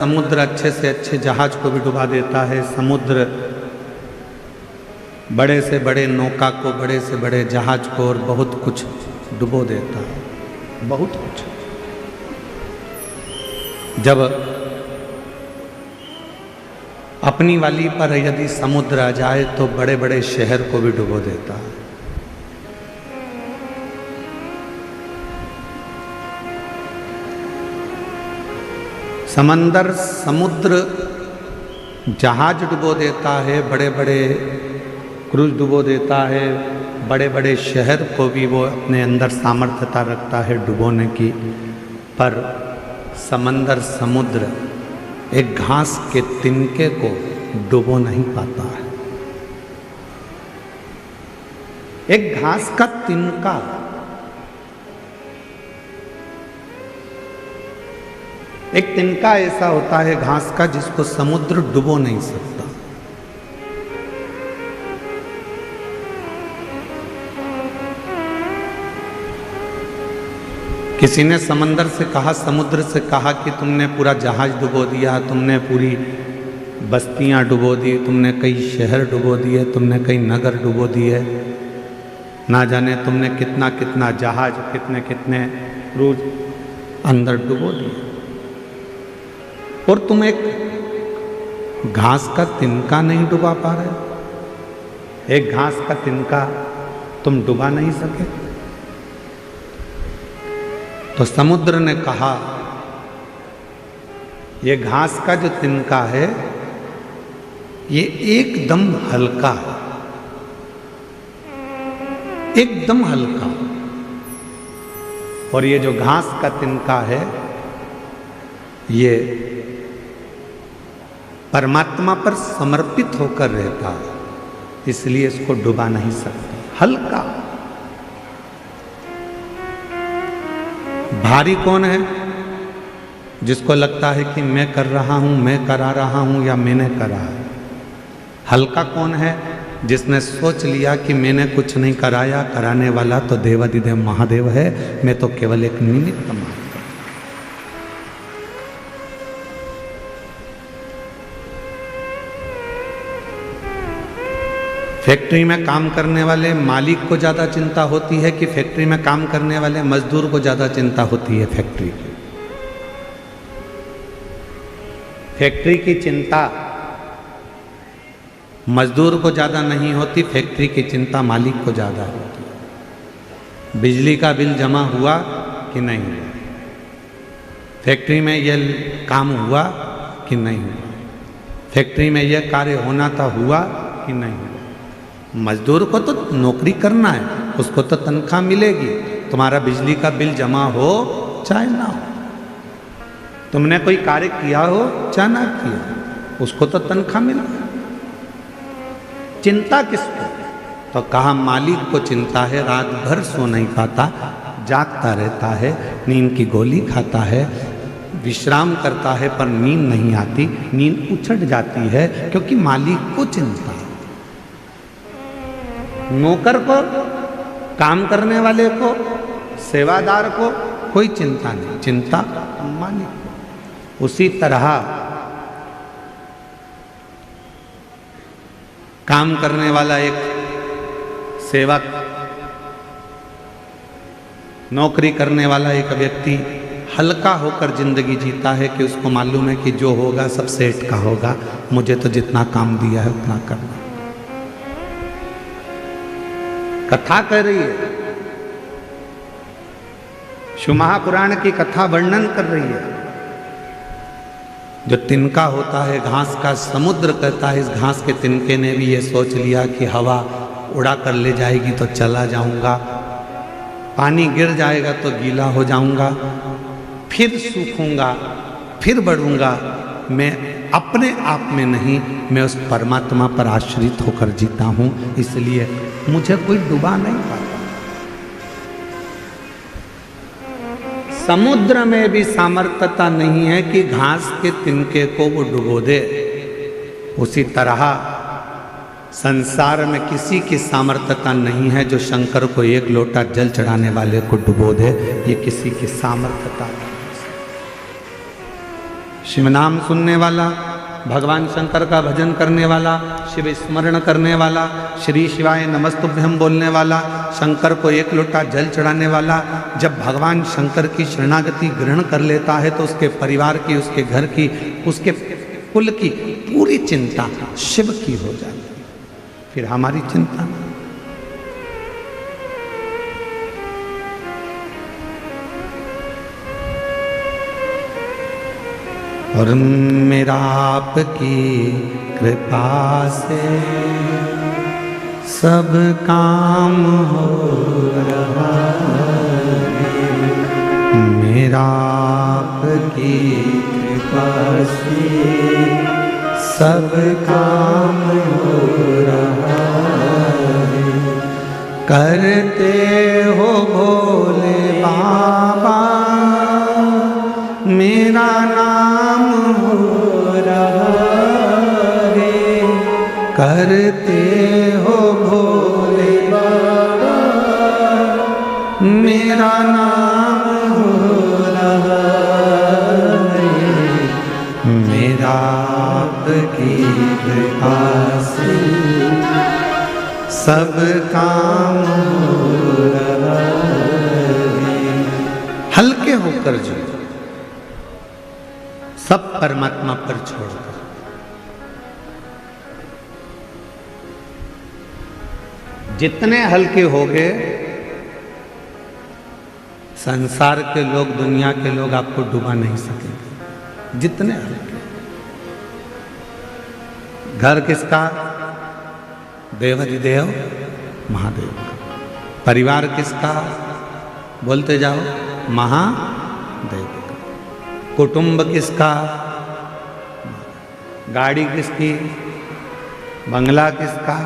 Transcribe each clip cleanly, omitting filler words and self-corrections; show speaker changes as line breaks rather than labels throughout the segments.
समुद्र अच्छे से अच्छे जहाज को भी डुबा देता है। समुद्र बड़े से बड़े नौका को, बड़े से बड़े जहाज को और बहुत कुछ डुबो देता है, बहुत कुछ। जब अपनी वाली पर यदि समुद्र आ जाए तो बड़े बड़े शहर को भी डुबो देता है। समुद्र जहाज डुबो देता है, बड़े बड़े क्रूज डुबो देता है, बड़े बड़े शहर को भी वो अपने अंदर सामर्थ्यता रखता है डुबोने की। पर समुद्र एक घास के तिनके को डुबो नहीं पाता है। एक घास का तिनका, एक तिनका ऐसा होता है घास का जिसको समुद्र डुबो नहीं सकता। किसी ने समुद्र से कहा कि तुमने पूरा जहाज डुबो दिया, तुमने पूरी बस्तियां डुबो दी, तुमने कई शहर डुबो दिए, तुमने कई नगर डुबो दिए, ना जाने तुमने कितना कितना जहाज, कितने कितने क्रूज अंदर डुबो दिए, और तुम एक घास का तिनका नहीं डुबा पा रहे। एक घास का तिनका तुम डुबा नहीं सके। तो समुद्र ने कहा, ये घास का जो तिनका है ये एकदम हल्का है, एकदम हल्का। और ये जो घास का तिनका है ये परमात्मा पर समर्पित होकर रहता है, इसलिए इसको डुबा नहीं सकते। हल्का। भारी कौन है? जिसको लगता है कि मैं कर रहा हूं, मैं करा रहा हूं या मैंने करा है। हल्का कौन है? जिसने सोच लिया कि मैंने कुछ नहीं कराया, कराने वाला तो देवाधिदेव महादेव है, मैं तो केवल एक निमित्त मात्र। फैक्ट्री में काम करने वाले मालिक को ज़्यादा चिंता होती है कि फैक्ट्री में काम करने वाले मजदूर को ज़्यादा चिंता होती है फैक्ट्री की? फैक्ट्री की चिंता मजदूर को ज़्यादा नहीं होती, फैक्ट्री की चिंता मालिक को ज़्यादा होती है। बिजली का बिल जमा हुआ कि नहीं हुआ, फैक्ट्री में यह काम हुआ कि नहीं हुआ, फैक्ट्री में यह कार्य होना था हुआ कि नहीं हुआ। मजदूर को तो नौकरी करना है, उसको तो तनख्वाह मिलेगी। तुम्हारा बिजली का बिल जमा हो चाहे ना हो, तुमने कोई कार्य किया हो चाहे ना किया, उसको तो तनख्वाह मिला। चिंता किसको? तो कहा मालिक को चिंता है, रात भर सो नहीं पाता, जागता रहता है, नींद की गोली खाता है, विश्राम करता है, पर नींद नहीं आती, नींद उछट जाती है क्योंकि मालिक को चिंता। नौकर को, काम करने वाले को, सेवादार को कोई चिंता नहीं, चिंता मालिक को। उसी तरह काम करने वाला एक सेवक, नौकरी करने वाला एक व्यक्ति हल्का होकर जिंदगी जीता है कि उसको मालूम है कि जो होगा सब सेठ का होगा, मुझे तो जितना काम दिया है उतना करना। कथा कर रही है, शिव महापुराण की कथा वर्णन कर रही है। जो तिनका होता है घास का, समुद्र कहता है इस घास के तिनके ने भी ये सोच लिया कि हवा उड़ा कर ले जाएगी तो चला जाऊंगा, पानी गिर जाएगा तो गीला हो जाऊंगा, फिर सूखूंगा, फिर बढ़ूंगा। मैं अपने आप में नहीं, मैं उस परमात्मा पर आश्रित होकर जीता हूं, इसलिए मुझे कोई डुबा नहीं पाता। समुद्र में भी सामर्थ्यता नहीं है कि घास के तिनके को वो डुबो दे। उसी तरह संसार में किसी की सामर्थ्यता नहीं है जो शंकर को एक लोटा जल चढ़ाने वाले को डुबो दे, ये किसी की सामर्थ्यता नहीं। शिव नाम सुनने वाला, भगवान शंकर का भजन करने वाला, शिव स्मरण करने वाला, श्री शिवाय नमस्तुभ्यम बोलने वाला, शंकर को एक लोटा जल चढ़ाने वाला, जब भगवान शंकर की शरणागति ग्रहण कर लेता है तो उसके परिवार की, उसके घर की, उसके कुल की पूरी चिंता शिव की हो जाती है। फिर हमारी चिंता नहीं। और मेरा आपकी कृपा से सब काम हो रहा है, मेरा आपकी कृपा से सब काम हो रहा है। करते हो भोले बाबा मेरा नाम हो रहा है, करते हो भोले बाबा मेरा नाम हो रहा है, मेरा आपकी कृपा से सब काम हो रहा है। हल्के होकर जो सब परमात्मा पर छोड़कर, जितने हल्के हो गए संसार के लोग, दुनिया के लोग आपको डुबा नहीं सकेंगे। जितने हल्के। घर किसका? देवाधिदेव महादेव का। परिवार किसका? बोलते जाओ, महादेव का। कुटुंब किसका? गाड़ी किसकी? बंगला किसका?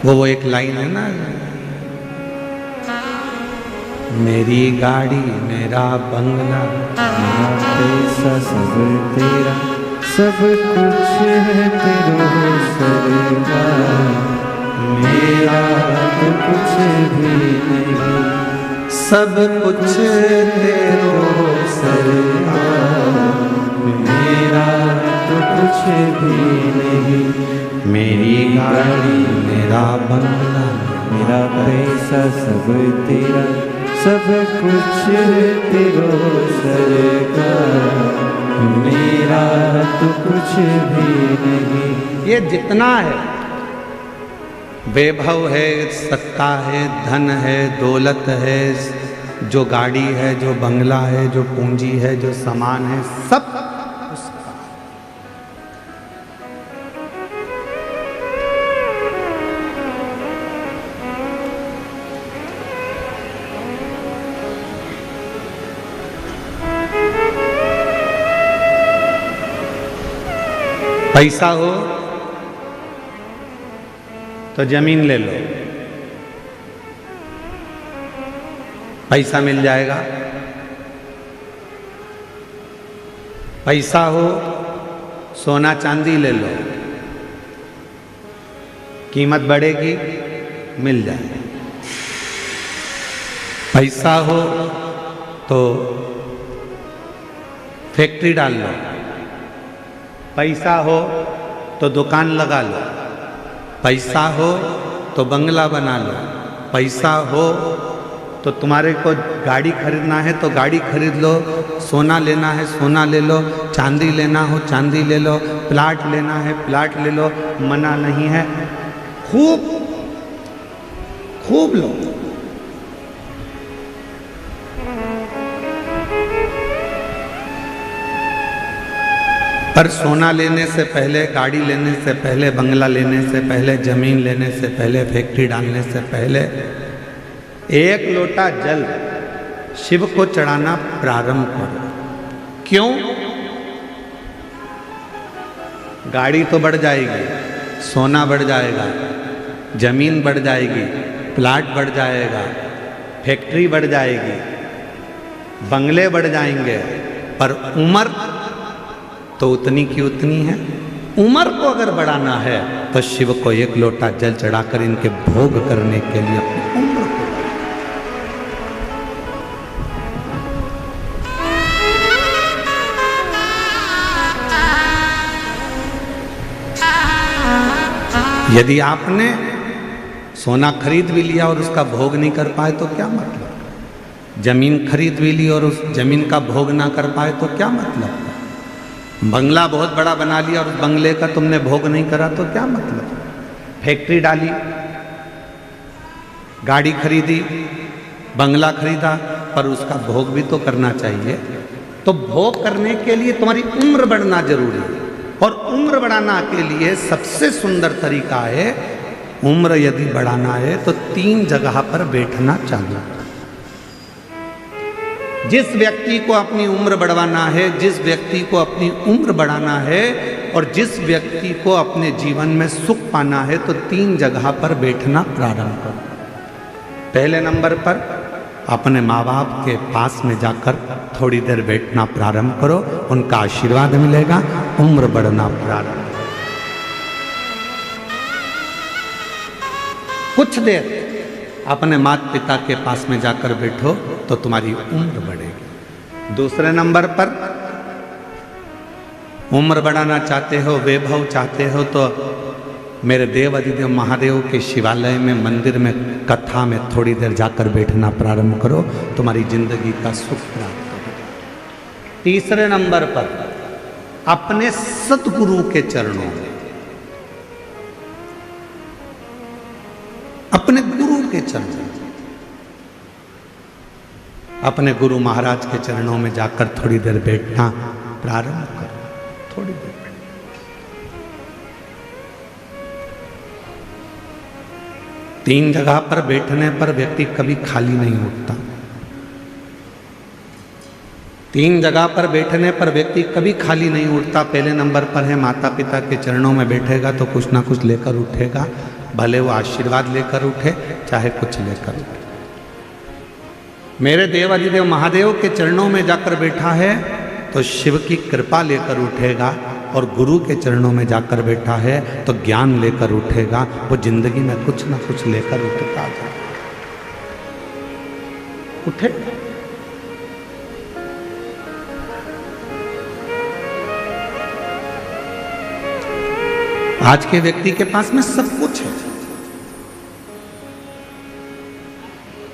वो एक लाइन है ना, मेरी गाड़ी मेरा बंगला
मेरा पैसा सब तेरा, सब कुछ है तेरो सरकार, मेरा तो कुछ भी नहीं,
सब कुछ तेरो
सरकार, मेरा तो कुछ भी नहीं।
मेरी गाड़ी मेरा बंगला
मेरा पैसा सब तेरा, सब कुछ है तेरो सरकार, मेरा तो कुछ भी नहीं।
ये जितना है, वैभव है, सत्ता है, धन है, दौलत है, जो गाड़ी है, जो बंगला है, जो पूंजी है, जो सामान है, सब उसका। पैसा हो तो जमीन ले लो, पैसा मिल जाएगा। पैसा हो सोना चांदी ले लो, कीमत बढ़ेगी, मिल जाएगा। पैसा हो तो फैक्ट्री डाल लो, पैसा हो तो दुकान लगा लो, पैसा हो तो बंगला बना लो, पैसा हो तो तुम्हारे को गाड़ी खरीदना है तो गाड़ी खरीद लो, सोना लेना है सोना ले लो, चांदी लेना हो चांदी ले लो, प्लाट लेना है प्लाट ले लो, मना नहीं है। खूब खूब लो। पर सोना लेने से पहले, गाड़ी लेने से पहले, बंगला लेने से पहले, जमीन लेने से पहले, फैक्ट्री डालने से पहले एक लोटा जल शिव को चढ़ाना प्रारंभ करो। क्यों? गाड़ी तो बढ़ जाएगी, सोना बढ़ जाएगा, जमीन बढ़ जाएगी, प्लाट बढ़ जाएगा, फैक्ट्री बढ़ जाएगी, बंगले बढ़ जाएंगे, पर उम्र तो उतनी की उतनी है। उम्र को अगर बढ़ाना है तो शिव को एक लोटा जल चढ़ाकर इनके भोग करने के लिए अपनी उम्र को यदि आपने सोना खरीद भी लिया और उसका भोग नहीं कर पाए तो क्या मतलब? जमीन खरीद भी ली और उस जमीन का भोग ना कर पाए तो क्या मतलब? बंगला बहुत बड़ा बना लिया और उस बंगले का तुमने भोग नहीं करा तो क्या मतलब? फैक्ट्री डाली, गाड़ी खरीदी, बंगला खरीदा, पर उसका भोग भी तो करना चाहिए। तो भोग करने के लिए तुम्हारी उम्र बढ़ना जरूरी है, और उम्र बढ़ाना के लिए सबसे सुंदर तरीका है, उम्र यदि बढ़ाना है तो 3 जगह पर बैठना चाहिए। जिस व्यक्ति को अपनी उम्र बढ़वाना है, जिस व्यक्ति को अपनी उम्र बढ़ाना है और जिस व्यक्ति को अपने जीवन में सुख पाना है तो 3 जगह पर बैठना प्रारंभ करो। पहले नंबर पर अपने माँ बाप के पास में जाकर थोड़ी देर बैठना प्रारंभ करो, उनका आशीर्वाद मिलेगा, उम्र बढ़ना प्रारंभ। कुछ देर अपने माता पिता के पास में जाकर बैठो तो तुम्हारी उम्र बढ़ेगी। दूसरे नंबर पर उम्र बढ़ाना चाहते हो, वैभव चाहते हो, तो मेरे देव अधिदेव महादेव के शिवालय में, मंदिर में, कथा में थोड़ी देर जाकर बैठना प्रारंभ करो, तुम्हारी जिंदगी का सुख प्राप्त होगा। तीसरे नंबर पर अपने सतगुरु के चरणों में, अपने गुरु के चरणों, अपने गुरु महाराज के चरणों में जाकर थोड़ी देर बैठना प्रारंभ करो। थोड़ी देर 3 जगह पर बैठने पर व्यक्ति कभी खाली नहीं उठता। 3 जगह पर बैठने पर व्यक्ति कभी खाली नहीं उठता। पहले नंबर पर है माता पिता के चरणों में बैठेगा तो कुछ ना कुछ लेकर उठेगा, भले वो आशीर्वाद लेकर उठे चाहे कुछ लेकर उठे। मेरे देव अधिदेव महादेव के चरणों में जाकर बैठा है तो शिव की कृपा लेकर उठेगा, और गुरु के चरणों में जाकर बैठा है तो ज्ञान लेकर उठेगा। वो जिंदगी में कुछ ना कुछ लेकर उठता जाए, उठे। आज के व्यक्ति के पास में सब कुछ है।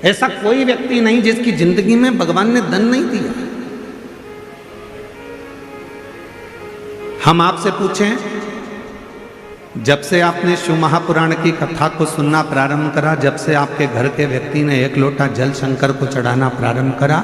ऐसा कोई व्यक्ति नहीं जिसकी जिंदगी में भगवान ने धन नहीं दिया। हम आपसे पूछें, जब से आपने शिव महापुराण की कथा को सुनना प्रारंभ करा, जब से आपके घर के व्यक्ति ने 1 लोटा जल शंकर को चढ़ाना प्रारंभ करा,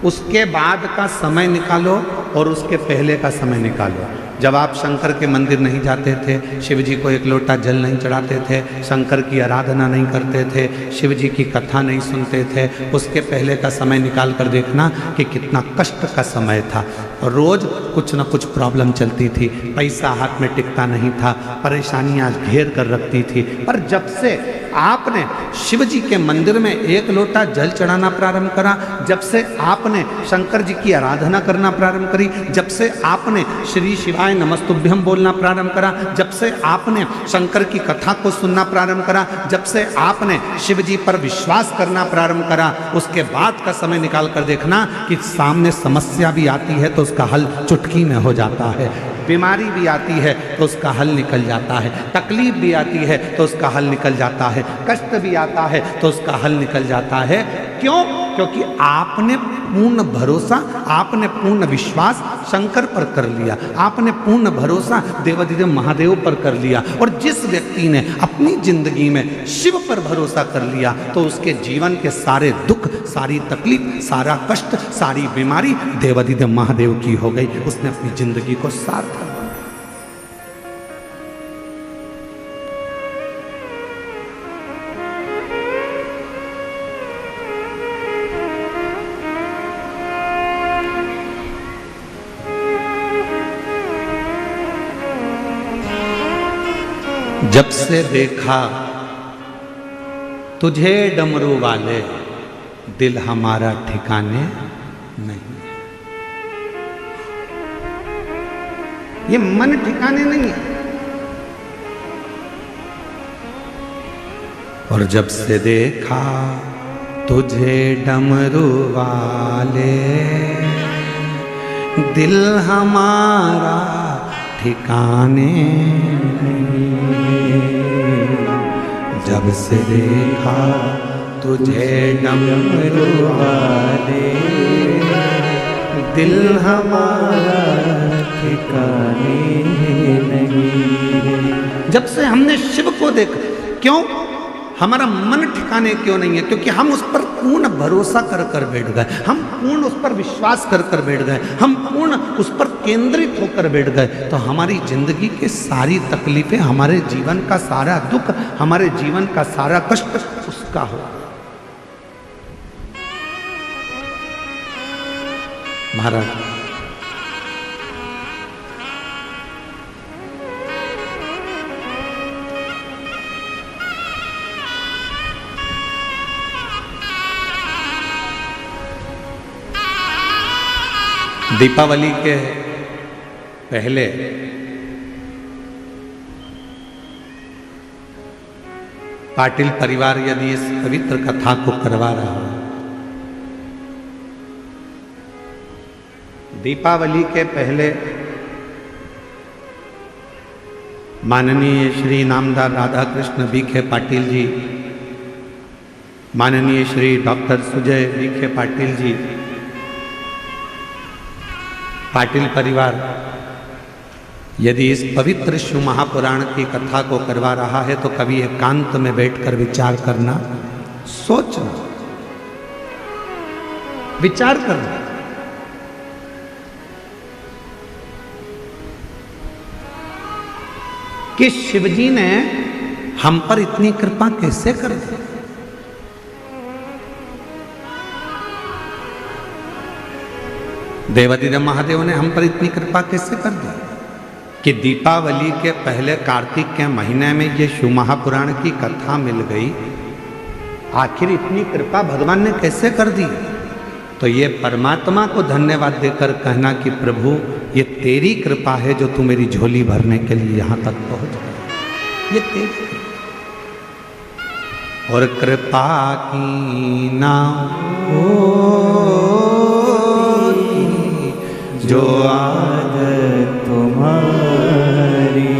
उसके बाद का समय निकालो और उसके पहले का समय निकालो। जब आप शंकर के मंदिर नहीं जाते थे, शिव जी को 1 लोटा जल नहीं चढ़ाते थे, शंकर की आराधना नहीं करते थे, शिव जी की कथा नहीं सुनते थे, उसके पहले का समय निकाल कर देखना कि कितना कष्ट का समय था। रोज कुछ न कुछ प्रॉब्लम चलती थी, पैसा हाथ में टिकता नहीं था, परेशानियां घेर कर रखती थी। पर जब से आपने शिव जी के मंदिर में 1 लोटा जल चढ़ाना प्रारंभ करा, जब से आपने शंकर जी की आराधना करना प्रारंभ करी, जब से आपने श्री शिवाय नमस्तुभ्यम बोलना प्रारंभ करा, जब से आपने शंकर की कथा को सुनना प्रारंभ करा, जब से आपने शिव जी पर विश्वास करना प्रारंभ करा, उसके बाद का समय निकाल कर देखना कि सामने समस्या भी आती है तो उसका हल चुटकी में हो जाता है, बीमारी भी आती है तो उसका हल निकल जाता है, तकलीफ भी आती है तो उसका हल निकल जाता है, कष्ट भी आता है तो उसका हल निकल जाता है। क्यों? क्योंकि आपने पूर्ण भरोसा, आपने पूर्ण विश्वास शंकर पर कर लिया, आपने पूर्ण भरोसा देवाधिदेव महादेव पर कर लिया। और जिस व्यक्ति ने अपनी जिंदगी में शिव पर भरोसा कर लिया तो उसके जीवन के सारे दुख, सारी तकलीफ, सारा कष्ट, सारी बीमारी देवाधिदेव महादेव की हो गई। उसने अपनी जिंदगी को सार्थक बनाया। जब से देखा तुझे डमरू वाले, दिल हमारा ठिकाने नहीं। ये मन ठिकाने नहीं है। और जब से देखा तुझे डमरू वाले, दिल हमारा ठिकाने नहीं। जब से देखा तुझे डमरू वाले, दिल हमारा
ठिकाने नहीं।
जब से हमने शिव को देखा, क्यों हमारा मन ठिकाने क्यों नहीं है? क्योंकि हम उस पर पूर्ण भरोसा कर कर बैठ गए, हम पूर्ण उस पर विश्वास कर कर बैठ गए, हम पूर्ण उस पर केंद्रित होकर बैठ गए। तो हमारी जिंदगी की सारी तकलीफें, हमारे जीवन का सारा दुख, हमारे जीवन का सारा कष्ट उसका हो। महाराज दीपावली के पहले पाटिल परिवार यदि इस पवित्र कथा को करवा रहा हो, दीपावली के पहले माननीय श्री नामदार राधा कृष्ण बीखे पाटिल जी, माननीय श्री डॉक्टर सुजय बीखे पाटिल जी, पाटिल परिवार यदि इस पवित्र शिव महापुराण की कथा को करवा रहा है तो कभी एकांत में बैठकर विचार करना, सोचना, विचार करना। कि शिवजी ने हम पर इतनी कृपा कैसे कर दी। देवादिदेव महादेव ने हम पर इतनी कृपा कैसे कर दी कि दीपावली के पहले कार्तिक के महीने में ये शिव महापुराण की कथा मिल गई। आखिर इतनी कृपा भगवान ने कैसे कर दी? तो ये परमात्मा को धन्यवाद देकर कहना कि प्रभु ये तेरी कृपा है जो तू मेरी झोली भरने के लिए यहां तक पहुंच गया। ये तेरी और कृपा की ना
जो आदत तुम्हारी,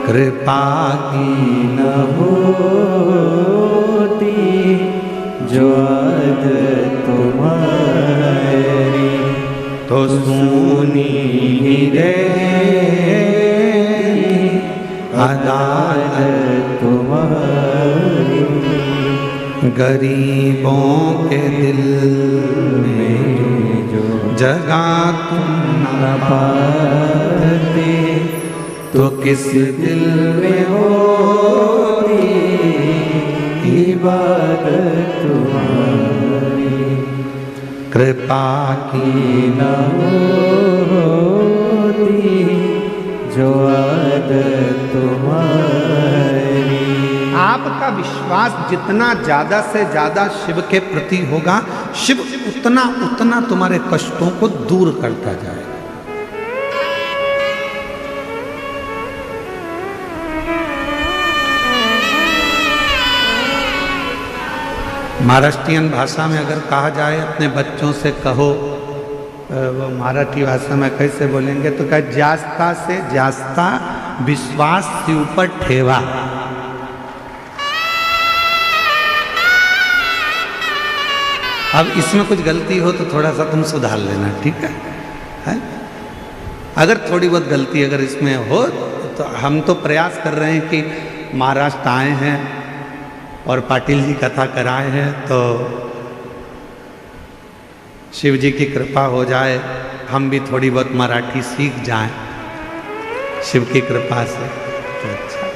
कृपा की
न होती जो आदत तुम्हारी,
तो सुनी ही रे
अदालत तुम्हारी।
गरीबों के दिल में जगा तुम न पाते, तो किस दिल में होती
इबादत तुम्हारी।
कृपा की
न होती जो आदत तुम्हारी।
आपका विश्वास जितना ज्यादा से ज्यादा शिव के प्रति होगा, शिव उतना उतना तुम्हारे कष्टों को दूर करता जाएगा। महाराष्ट्रियन भाषा में अगर कहा जाए अपने बच्चों से कहो, वो मराठी भाषा में कैसे बोलेंगे तो क्या, जास्ता से जास्ता विश्वास शिव पर ठेवा। अब इसमें कुछ गलती हो तो थोड़ा सा तुम सुधार लेना, ठीक है? अगर थोड़ी बहुत गलती अगर इसमें हो तो हम तो प्रयास कर रहे हैं कि महाराष्ट्र आए हैं और पाटिल जी कथा कराए हैं, तो शिव जी की कृपा हो जाए, हम भी थोड़ी बहुत मराठी सीख जाएं शिव की कृपा से। तो अच्छा।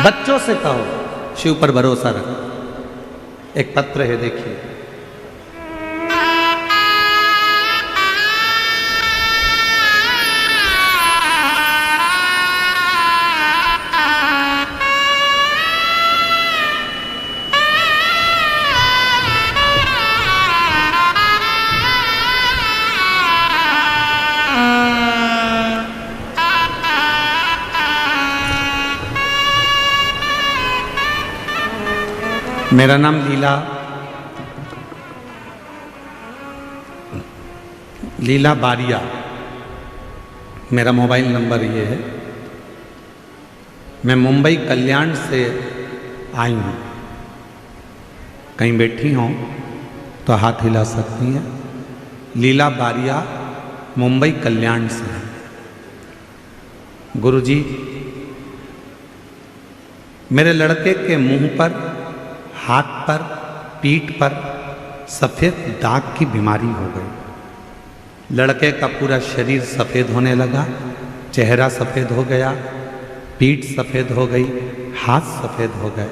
बच्चों से कहो शिव पर भरोसा रखो। एक पत्र है, देखिए। मेरा नाम लीला बारिया, मेरा मोबाइल नंबर ये है। मैं मुंबई कल्याण से आई हूँ। कहीं बैठी हों तो हाथ हिला सकती हैं। लीला बारिया मुंबई कल्याण से है। गुरुजी, मेरे लड़के के मुंह पर, हाथ पर, पीठ पर सफ़ेद दाग की बीमारी हो गई। लड़के का पूरा शरीर सफ़ेद होने लगा, चेहरा सफ़ेद हो गया, पीठ सफ़ेद हो गई, हाथ सफ़ेद हो गए।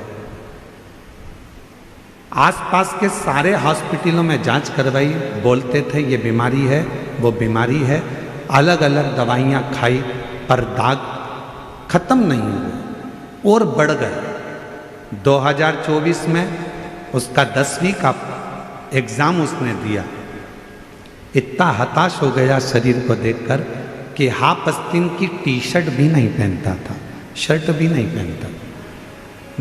आसपास के सारे हॉस्पिटलों में जांच करवाई, बोलते थे ये बीमारी है, वो बीमारी है। अलग अलग दवाइयाँ खाई पर दाग खत्म नहीं हुए और बढ़ गए। 2024 में उसका 10वीं का एग्ज़ाम उसने दिया। इतना हताश हो गया शरीर को देखकर कि हाफ आस्तीन की टी शर्ट भी नहीं पहनता था, शर्ट भी नहीं पहनता।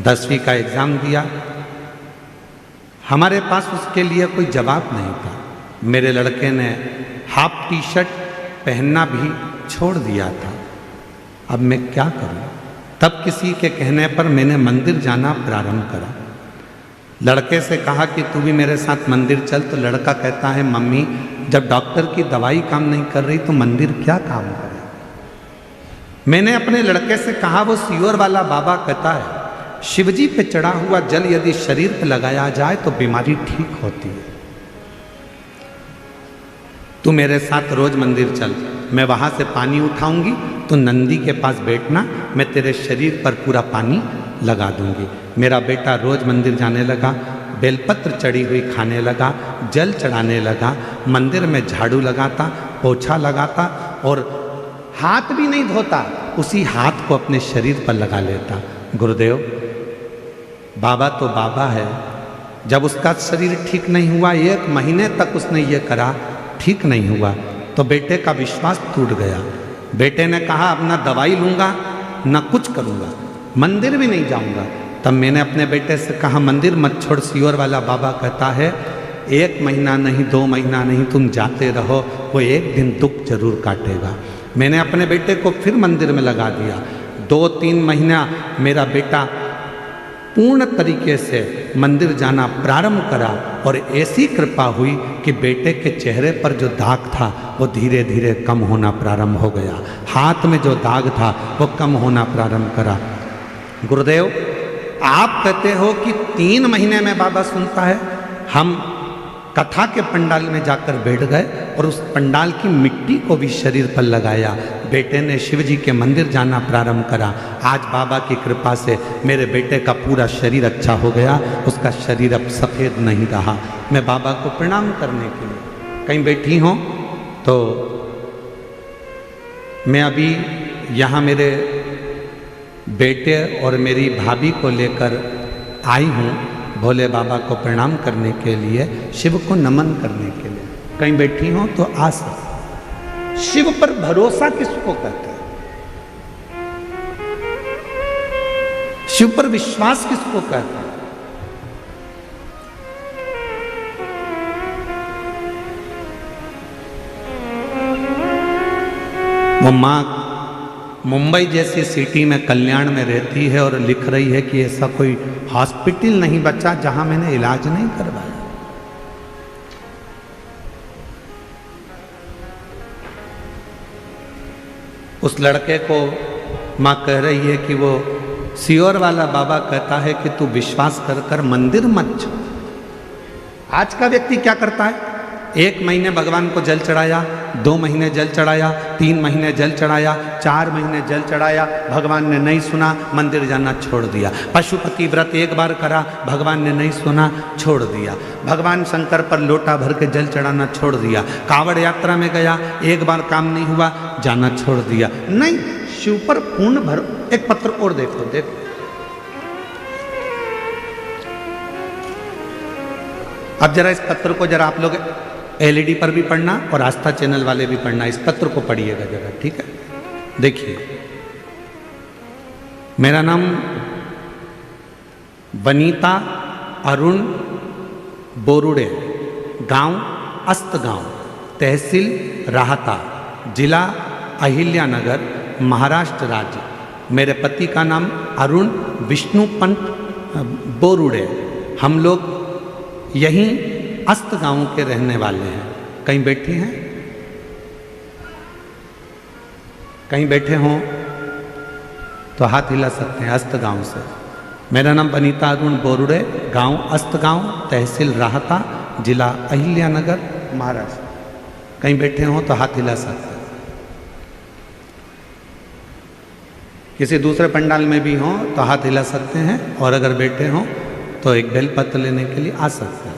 10वीं का एग्ज़ाम दिया। हमारे पास उसके लिए कोई जवाब नहीं था। मेरे लड़के ने हाफ टी शर्ट पहनना भी छोड़ दिया था। अब मैं क्या करूं? तब किसी के कहने पर मैंने मंदिर जाना प्रारंभ करा। लड़के से कहा कि तू भी मेरे साथ मंदिर चल। तो लड़का कहता है, मम्मी जब डॉक्टर की दवाई काम नहीं कर रही तो मंदिर क्या काम करे। मैंने अपने लड़के से कहा, वो सियोर वाला बाबा कहता है शिवजी पे चढ़ा हुआ जल यदि शरीर पे लगाया जाए तो बीमारी ठीक होती है। तू मेरे साथ रोज मंदिर चल, मैं वहां से पानी उठाऊंगी, तो नंदी के पास बैठना, मैं तेरे शरीर पर पूरा पानी लगा दूंगी। मेरा बेटा रोज मंदिर जाने लगा, बेलपत्र चढ़ी हुई खाने लगा, जल चढ़ाने लगा, मंदिर में झाड़ू लगाता, पोछा लगाता और हाथ भी नहीं धोता, उसी हाथ को अपने शरीर पर लगा लेता। गुरुदेव, बाबा तो बाबा है। जब उसका शरीर ठीक नहीं हुआ, 1 महीने तक उसने ये करा, ठीक नहीं हुआ, तो बेटे का विश्वास टूट गया। बेटे ने कहा, अब ना दवाई लूँगा ना कुछ करूँगा, मंदिर भी नहीं जाऊँगा। तब मैंने अपने बेटे से कहा, मंदिर मत छोड़, सियोर वाला बाबा कहता है 1 महीना नहीं, 2 महीना नहीं, तुम जाते रहो, वो एक दिन दुख जरूर काटेगा। मैंने अपने बेटे को फिर मंदिर में लगा दिया। 2-3 महीना मेरा बेटा पूर्ण तरीके से मंदिर जाना प्रारंभ करा और ऐसी कृपा हुई कि बेटे के चेहरे पर जो दाग था वो धीरे धीरे कम होना प्रारंभ हो गया। हाथ में जो दाग था वो कम होना प्रारंभ करा। गुरुदेव, आप कहते हो कि 3 महीने में बाबा सुनता है। हम कथा के पंडाल में जाकर बैठ गए और उस पंडाल की मिट्टी को भी शरीर पर लगाया। बेटे ने शिव जी के मंदिर जाना प्रारंभ करा। आज बाबा की कृपा से मेरे बेटे का पूरा शरीर अच्छा हो गया, उसका शरीर अब सफ़ेद नहीं रहा। मैं बाबा को प्रणाम करने के लिए कहीं बैठी हूँ तो मैं अभी यहाँ मेरे बेटे और मेरी भाभी को लेकर आई हूँ भोले बाबा को प्रणाम करने के लिए, शिव को नमन करने के लिए। कहीं बैठी हो तो आ सकते। शिव पर भरोसा किसको कहते हैं? शिव पर विश्वास किसको कहते हैं? वो माँ मुंबई जैसी सिटी में कल्याण में रहती है और लिख रही है कि ऐसा कोई हॉस्पिटल नहीं बचा जहां मैंने इलाज नहीं करवाया। उस लड़के को माँ कह रही है कि वो सियोर वाला बाबा कहता है कि तू विश्वास कर कर मंदिर मत छोड़। आज का व्यक्ति क्या करता है? 1 महीने भगवान को जल चढ़ाया, 2 महीने जल चढ़ाया, 3 महीने जल चढ़ाया, 4 महीने जल चढ़ाया, भगवान ने नहीं सुना, मंदिर जाना छोड़ दिया। पशुपति व्रत 1 बार करा, भगवान ने नहीं सुना, छोड़ दिया। भगवान शंकर पर लोटा भर के जल चढ़ाना छोड़ दिया। कांवड़ यात्रा में गया, 1 बार काम नहीं हुआ, जाना छोड़ दिया। नहीं, शिव पर पूर्ण भर। एक पत्र और देखो, देखो अब जरा इस पत्र को जरा आप लोग LED पर भी पढ़ना और आस्था चैनल वाले भी पढ़ना। इस पत्र को पढ़िएगा जरा, ठीक है? देखिए, मेरा नाम वनीता अरुण बोरुड़े, गांव अस्तगांव, तहसील राहता, जिला अहिल्यानगर, महाराष्ट्र राज्य। मेरे पति का नाम अरुण विष्णुपंत बोरुड़े। हम लोग यहीं अस्तगांव के रहने वाले हैं। कहीं बैठे हैं, कहीं बैठे हों तो हाथ हिला सकते हैं। अस्तगांव से। मेरा नाम वनिता अरुण बोरुड़े, गांव अस्तगांव, तहसील राहता, जिला अहिल्यानगर, महाराष्ट्र। कहीं बैठे हों तो हाथ हिला सकते हैं। किसी दूसरे पंडाल में भी हों तो हाथ हिला सकते हैं, और अगर बैठे हों तो एक बेलपत्र लेने के लिए आ सकते हैं।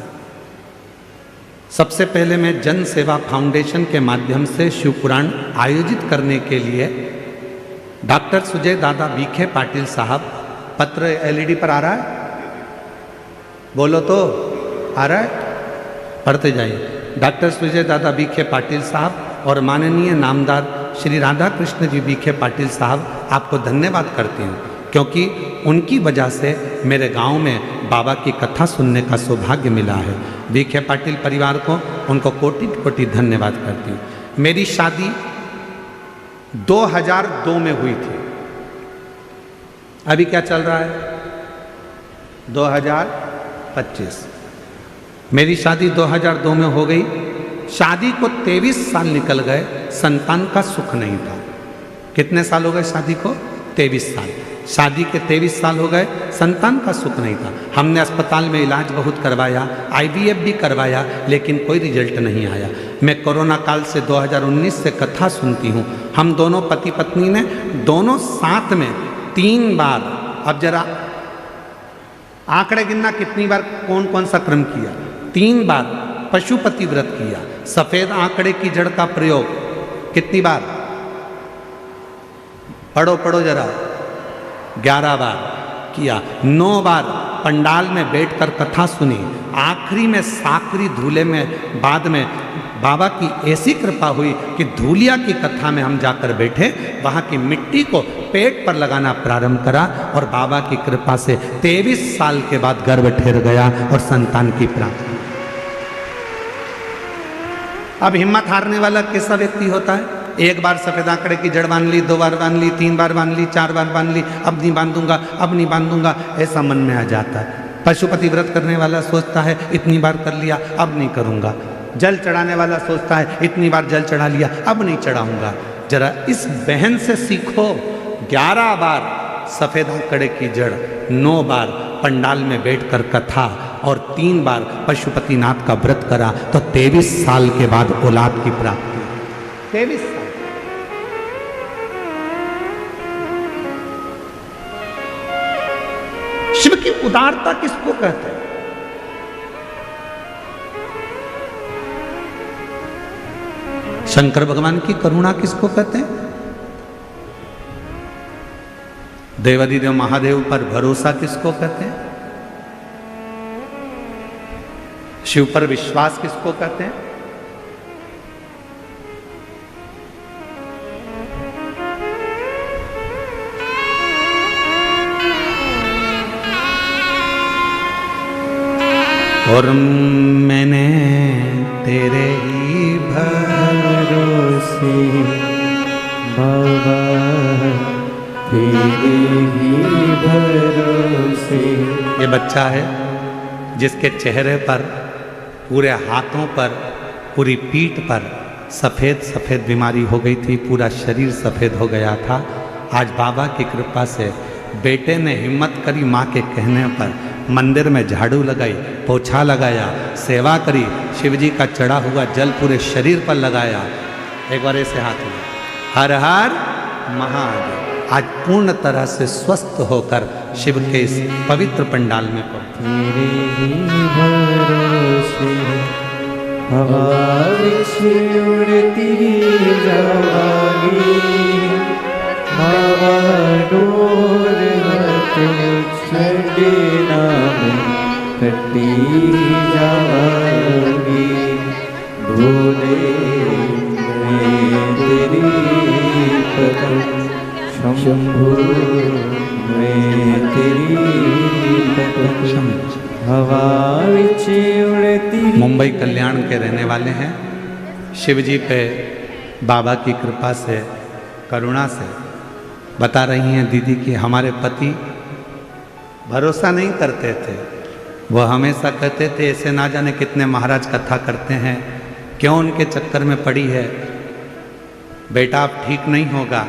सबसे पहले मैं जन सेवा फाउंडेशन के माध्यम से शिव पुराण आयोजित करने के लिए डॉक्टर सुजय दादा विखे पाटिल साहब, पत्र एलईडी पर आ रहा है, बोलो तो आ रहा है, पढ़ते जाइए। डॉक्टर सुजय दादा विखे पाटिल साहब और माननीय नामदार श्री राधा कृष्ण जी विखे पाटिल साहब, आपको धन्यवाद करती हूँ, क्योंकि उनकी वजह से मेरे गांव में बाबा की कथा सुनने का सौभाग्य मिला है। विखे पाटिल परिवार को, उनको कोटि कोटि धन्यवाद करती हूँ। मेरी शादी 2002 में हुई थी। अभी क्या चल रहा है? 2025। मेरी शादी 2002 में हो गई। शादी को 23 साल निकल गए, संतान का सुख नहीं था। कितने साल हो गए शादी को? 23 साल। शादी के 23 साल हो गए, संतान का सुख नहीं था। हमने अस्पताल में इलाज बहुत करवाया, IVF भी करवाया, लेकिन कोई रिजल्ट नहीं आया। मैं कोरोना काल से 2019 से कथा सुनती हूँ। हम दोनों पति पत्नी ने दोनों साथ में 3 बार, अब जरा आंकड़े गिनना कितनी बार कौन कौन सा क्रम किया। 3 बार पशुपति व्रत किया। सफेद आंकड़े की जड़ का प्रयोग कितनी बार? पढ़ो जरा। 11 बार किया। 9 बार पंडाल में बैठकर कथा सुनी। आखिरी में साकरी धूले में बाद में बाबा की ऐसी कृपा हुई कि धूलिया की कथा में हम जाकर बैठे, वहाँ की मिट्टी को पेट पर लगाना प्रारंभ करा, और बाबा की कृपा से 23 साल के बाद गर्भ ठहर गया और संतान की प्राप्ति। अब हिम्मत हारने वाला कैसा व्यक्ति होता है? 1 बार सफेद आंकड़े की जड़ बांध ली, 2 बार बांध ली, 3 बार बांध ली, 4 बार बांध ली, अब नहीं बांधूंगा, अब नहीं बांधूंगा, ऐसा मन में आ जाता है। पशुपति व्रत करने वाला सोचता है इतनी बार कर लिया, अब नहीं करूंगा। जल चढ़ाने वाला सोचता है इतनी बार जल चढ़ा लिया, अब नहीं चढ़ाऊंगा। जरा इस बहन से सीखो। 11 बार सफेद आंकड़े की जड़, 9 बार पंडाल में बैठकर कथा, और 3 बार पशुपतिनाथ का व्रत करा, तो 23 साल के बाद औलाद की प्राप्ति। 23 साल। शिव की उदारता किसको कहते हैं? शंकर भगवान की करुणा किसको कहते हैं? देवादिदेव महादेव पर भरोसा किसको कहते हैं? शिव पर विश्वास किसको कहते हैं? और मैंने तेरे ही भरोसे
बाबा, तेरे ही भरोसे।
ये बच्चा है जिसके चेहरे पर, पूरे हाथों पर, पूरी पीठ पर सफ़ेद सफ़ेद बीमारी हो गई थी, पूरा शरीर सफ़ेद हो गया था। आज बाबा की कृपा से बेटे ने हिम्मत करी, माँ के कहने पर मंदिर में झाड़ू लगाई, पोछा लगाया, सेवा करी, शिवजी का चढ़ा हुआ जल पूरे शरीर पर लगाया। एक बार ऐसे हाथ में हर हर महादेव। आज पूर्ण तरह से स्वस्थ होकर शिव के इस पवित्र पंडाल में पहुंचे।
तेरे ही भरोसे हवा उड़ती जाएगी, हवा डोर छड़े नाम कटी जाएगी। भोले मैं तेरी पकड़, शंभु मैं तेरी पकड़। हवा विच उड़ती।
मुंबई कल्याण के रहने वाले हैं। शिव जी पे बाबा की कृपा से, करुणा से बता रही हैं दीदी कि हमारे पति भरोसा नहीं करते थे। वो हमेशा कहते थे ऐसे ना जाने कितने महाराज कथा करते हैं, क्यों उनके चक्कर में पड़ी है, बेटा अब ठीक नहीं होगा।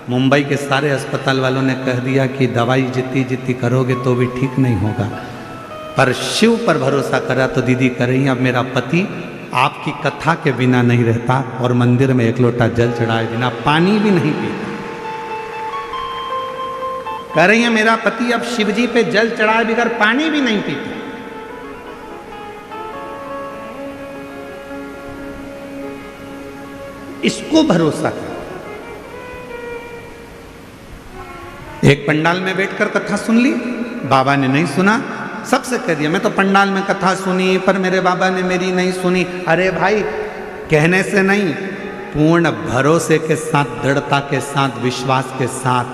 मुंबई के सारे अस्पताल वालों ने कह दिया कि दवाई जितनी जितनी करोगे तो भी ठीक नहीं होगा, पर शिव पर भरोसा करा तो दीदी कह रही हैं अब मेरा पति आपकी कथा के बिना नहीं रहता और मंदिर में एक लोटा जल चढ़ाए बिना पानी भी नहीं पीता। कह रही हैं मेरा पति अब शिव जी पे जल चढ़ाए बगैर पानी भी नहीं पीता। इसको भरोसा कर। एक पंडाल में बैठकर कथा सुन ली, बाबा ने नहीं सुना, सबसे कह दिया मैं तो पंडाल में कथा सुनी पर मेरे बाबा ने मेरी नहीं सुनी। अरे भाई, कहने से नहीं, पूर्ण भरोसे के साथ, दृढ़ता के साथ, विश्वास के साथ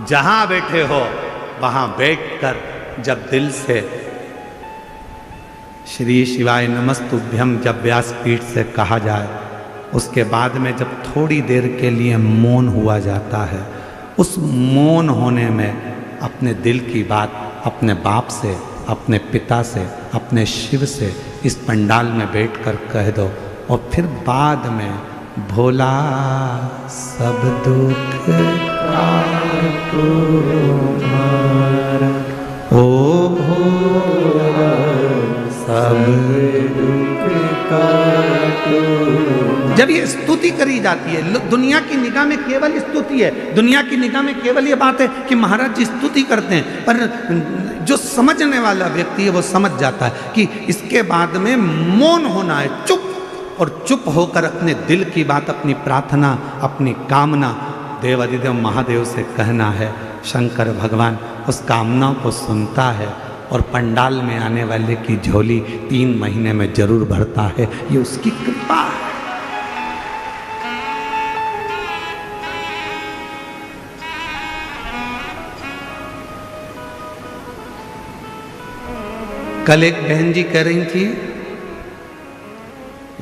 जहां बैठे हो वहां बैठकर जब दिल से श्री शिवाय नमस्तुभ्यम जब व्यासपीठ से कहा जाए, उसके बाद में जब थोड़ी देर के लिए मौन हुआ जाता है, उस मौन होने में अपने दिल की बात अपने बाप से, अपने पिता से, अपने शिव से इस पंडाल में बैठकर कह दो और फिर बाद में भोला सब दुख काटो हमारा, ओ भोला सब दुख काटो। जब ये स्तुति करी जाती है, दुनिया की निगाह में केवल स्तुति है, दुनिया की निगाह में केवल ये बात है कि महाराज जी स्तुति करते हैं, पर जो समझने वाला व्यक्ति है वो समझ जाता है कि इसके बाद में मौन होना है, चुप, और चुप होकर अपने दिल की बात, अपनी प्रार्थना, अपनी कामना देवाधिदेव महादेव से कहना है। शंकर भगवान उस कामना को सुनता है और पंडाल में आने वाले की झोली 3 महीने में जरूर भरता है। ये उसकी कृपा है। कल एक बहन जी कह रही थी,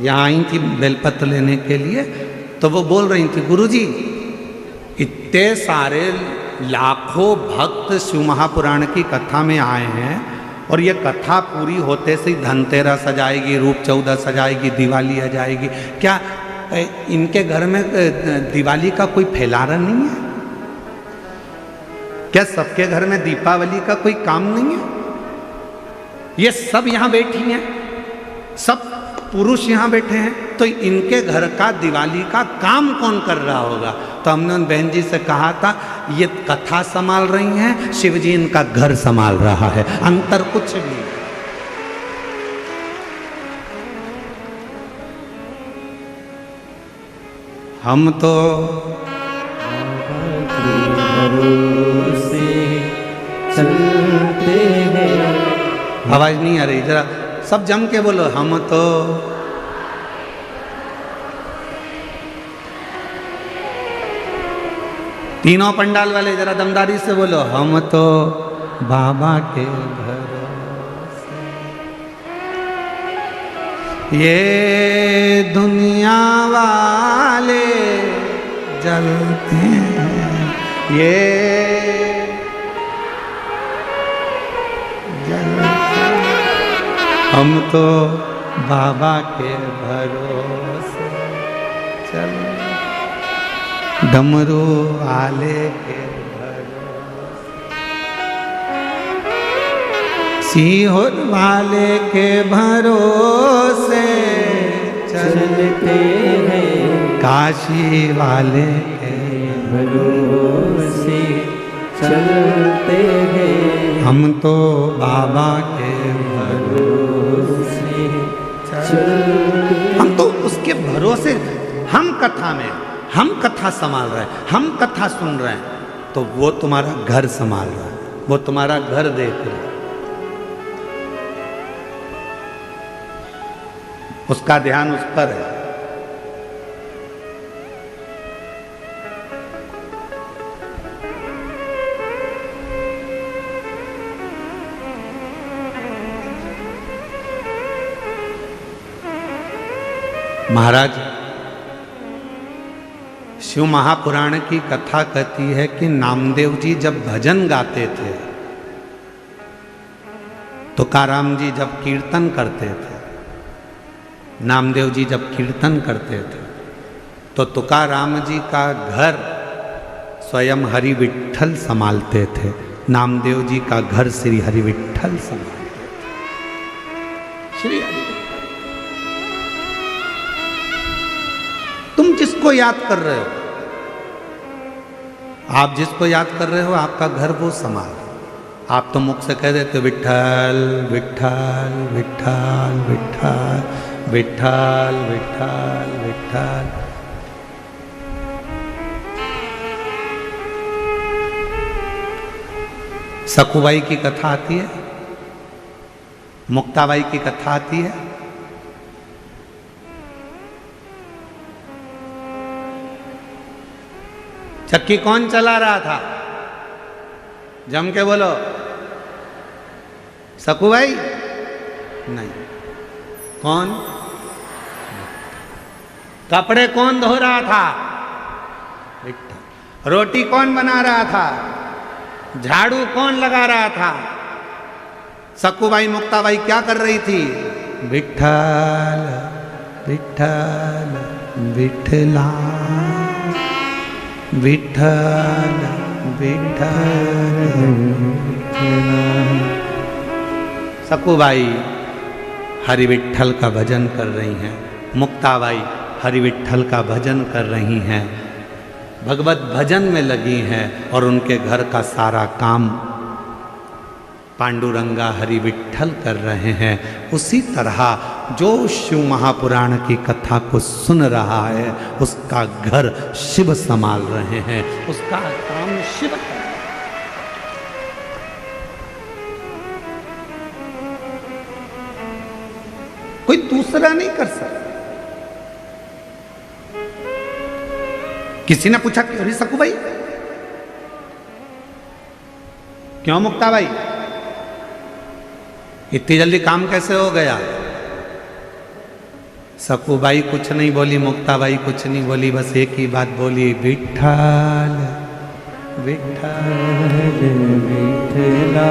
यहाँ आई थी बेलपत्र लेने के लिए, तो वो बोल रही थी गुरुजी इतने सारे लाखों भक्त शिव महापुराण की कथा में आए हैं और ये कथा पूरी होते से ही धनतेरस आ जाएगी, रूप चौदस आ जाएगी, दिवाली आ जाएगी, क्या इनके घर में दिवाली का कोई फैलारा नहीं है? क्या सबके घर में दीपावली का कोई काम नहीं है? ये सब यहाँ बैठी हैं, सब पुरुष यहाँ बैठे हैं, तो इनके घर का दिवाली का काम कौन कर रहा होगा? तो हमने उन बहन जी से कहा था ये कथा संभाल रही हैं, शिव जी इनका घर संभाल रहा है, अंतर कुछ भी नहीं। हम तो
भरोसे चलते हैं।
आवाज नहीं आ रही, जरा सब जम के बोलो, हम तो तीनों पंडाल वाले जरा दमदारी से बोलो, हम तो बाबा के भरोसे। ये दुनिया वाले जलते हैं, ये जलते हैं, हम तो बाबा के भरोसे चल, डमरू वाले के भरोसे, सीहोर वाले के भरोसे
चलते हैं,
काशी वाले के
भरोसे चलते हैं,
हम तो बाबा के
भरोसे चलते।
हम तो उसके भरोसे, हम कथा में, हम कथा संभाल रहे हैं, हम कथा सुन रहे हैं, तो वो तुम्हारा घर संभाल रहा है, वो तुम्हारा घर देख रहा है, उसका ध्यान उस पर है। महाराज, शिव महापुराण की कथा कहती है कि नामदेव जी जब भजन गाते थे, तुकाराम जी जब कीर्तन करते थे, नामदेव जी जब कीर्तन करते थे, तो तुकाराम जी का घर स्वयं हरि विठ्ठल संभालते थे, नामदेव जी का घर श्री हरि विठ्ठल संभालते थे। श्री हरि, तुम जिसको याद कर रहे हो, आप जिसको याद कर रहे हो, आपका घर वो संभाल। आप तो मुख से कह देते हो विठ्ठल विठ्ठल विठ्ठल विठ्ठल विठ्ठल विठ्ठल विठ्ठल। सखुबाई की कथा आती है, मुक्ताबाई की कथा आती है। चक्की कौन चला रहा था? जम के बोलो। सखुबाई? नहीं। कौन? कपड़े कौन धो रहा था? विठ्ठल। रोटी कौन बना रहा था? झाड़ू कौन लगा रहा था? सखुबाई मुक्ताबाई क्या कर रही थी? विठ्ठल विठ्ठल विठ्ठला विठ्ठल विठ्ठल। सखुबाई हरि विठ्ठल का भजन कर रही हैं, मुक्ताबाई हरि विठ्ठल का भजन कर रही हैं, भगवत भजन में लगी हैं, और उनके घर का सारा काम पांडुरंगा हरि विठ्ठल कर रहे हैं। उसी तरह जो शिव महापुराण की कथा को सुन रहा है, उसका घर शिव संभाल रहे हैं, उसका काम शिव कर रहे हैं। कोई दूसरा नहीं कर सकता। किसी ने पूछा क्यों सखुबाई, क्यों मुक्ताबाई, इतनी जल्दी काम कैसे हो गया? सखुबाई कुछ नहीं बोली, मुक्ताबाई कुछ नहीं बोली, बस एक ही बात बोली, विठ्ठल विठ्ठल
विठ्ठला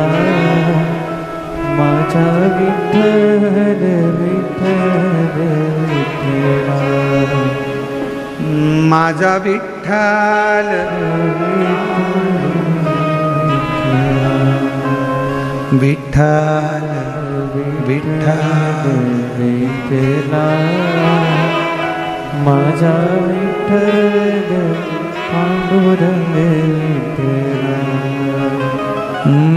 माझा विठ्ठल विठ्ठल विठ्ठला
माझा विठ्ठल विठ्ठल विठ्ठल
विठ्ठला माझा विठ्ठल पांडुरंग विठ्ठला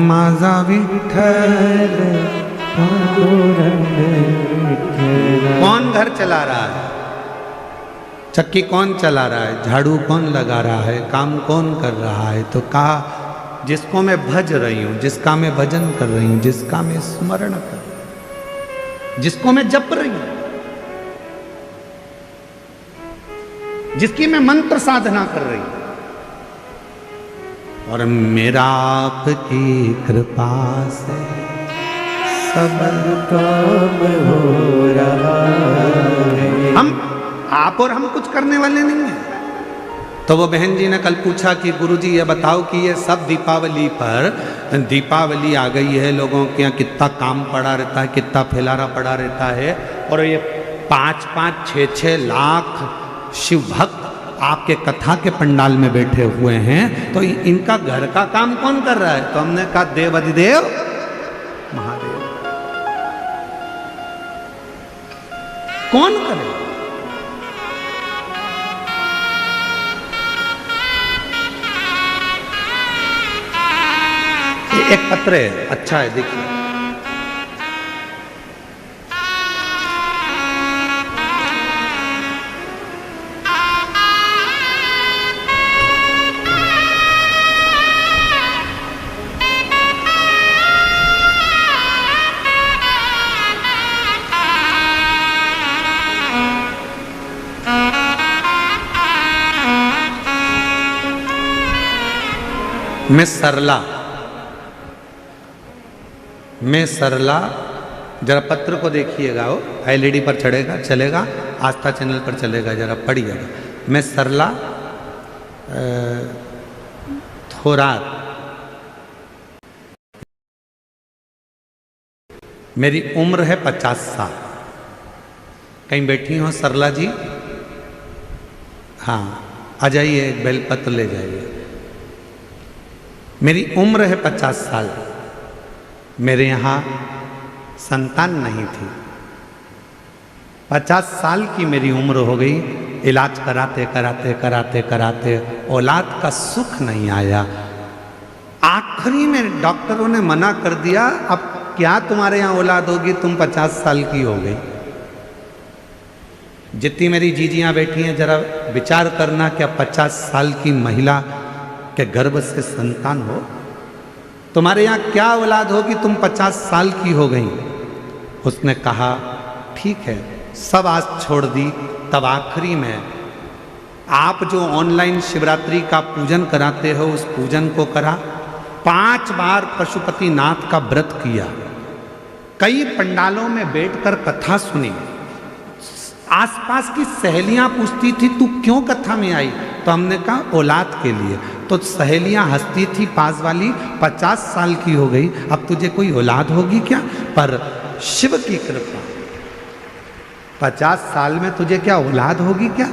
माझा विठ्ठल
पांडुरंग विठ्ठला।
कौन घर चला रहा है? चक्की कौन चला रहा है? झाड़ू कौन लगा रहा है? काम कौन कर रहा है? तो कहा जिसको मैं भज रही हूं, जिसका मैं भजन कर रही हूं, जिसका मैं स्मरण कर रही हूं, जिसको मैं जप रही हूं, जिसकी मैं मंत्र साधना कर रही हूं, और मेरा आपकी कृपा से
सब काम हो रहा है।
हम आप और हम कुछ करने वाले नहीं हैं। तो वो बहन जी ने कल पूछा कि गुरुजी ये बताओ कि ये सब दीपावली पर, दीपावली आ गई है, लोगों के यहाँ कितना काम पड़ा रहता है, कितना फैलारा पड़ा रहता है, और ये 5-5, 6-6 लाख शिव भक्त आपके कथा के पंडाल में बैठे हुए हैं, तो इनका घर का काम कौन कर रहा है? तो हमने कहा देव अधिदेव महादेव। कौन करे? एक पत्र है, अच्छा है, देखिए। मैं सरला जरा पत्र को देखिएगा, वो एलईडी पर चलेगा, आस्था चैनल पर चलेगा, जरा पढ़िएगा। मैं सरला थोरात, मेरी उम्र है 50 साल। कहीं बैठी हो सरला जी? हाँ, आ जाइए, एक बेलपत्र ले जाइए। मेरी उम्र है 50 साल। मेरे यहाँ संतान नहीं थी। 50 साल की मेरी उम्र हो गई, इलाज कराते कराते कराते कराते औलाद का सुख नहीं आया। आखिरी में डॉक्टरों ने मना कर दिया, अब क्या तुम्हारे यहाँ औलाद होगी, तुम 50 साल की हो गई। जितनी मेरी जीजियाँ बैठी हैं, जरा विचार करना, क्या 50 साल की महिला के गर्भ से संतान हो? तुम्हारे यहाँ क्या औलाद होगी, तुम 50 साल की हो गई। उसने कहा ठीक है, सब आस छोड़ दी। तब आखिरी में आप जो ऑनलाइन शिवरात्रि का पूजन कराते हो, उस पूजन को करा। 5 बार पशुपति नाथ का व्रत किया। कई पंडालों में बैठकर कथा सुनी। आसपास की सहेलियां पूछती थी तू क्यों कथा में आई, तो हमने कहा औलाद के लिए। तो सहेलियां हंसती थी पास वाली, 50 साल की हो गई, अब तुझे कोई औलाद होगी क्या? पर शिव की कृपा, 50 साल में तुझे क्या औलाद होगी क्या?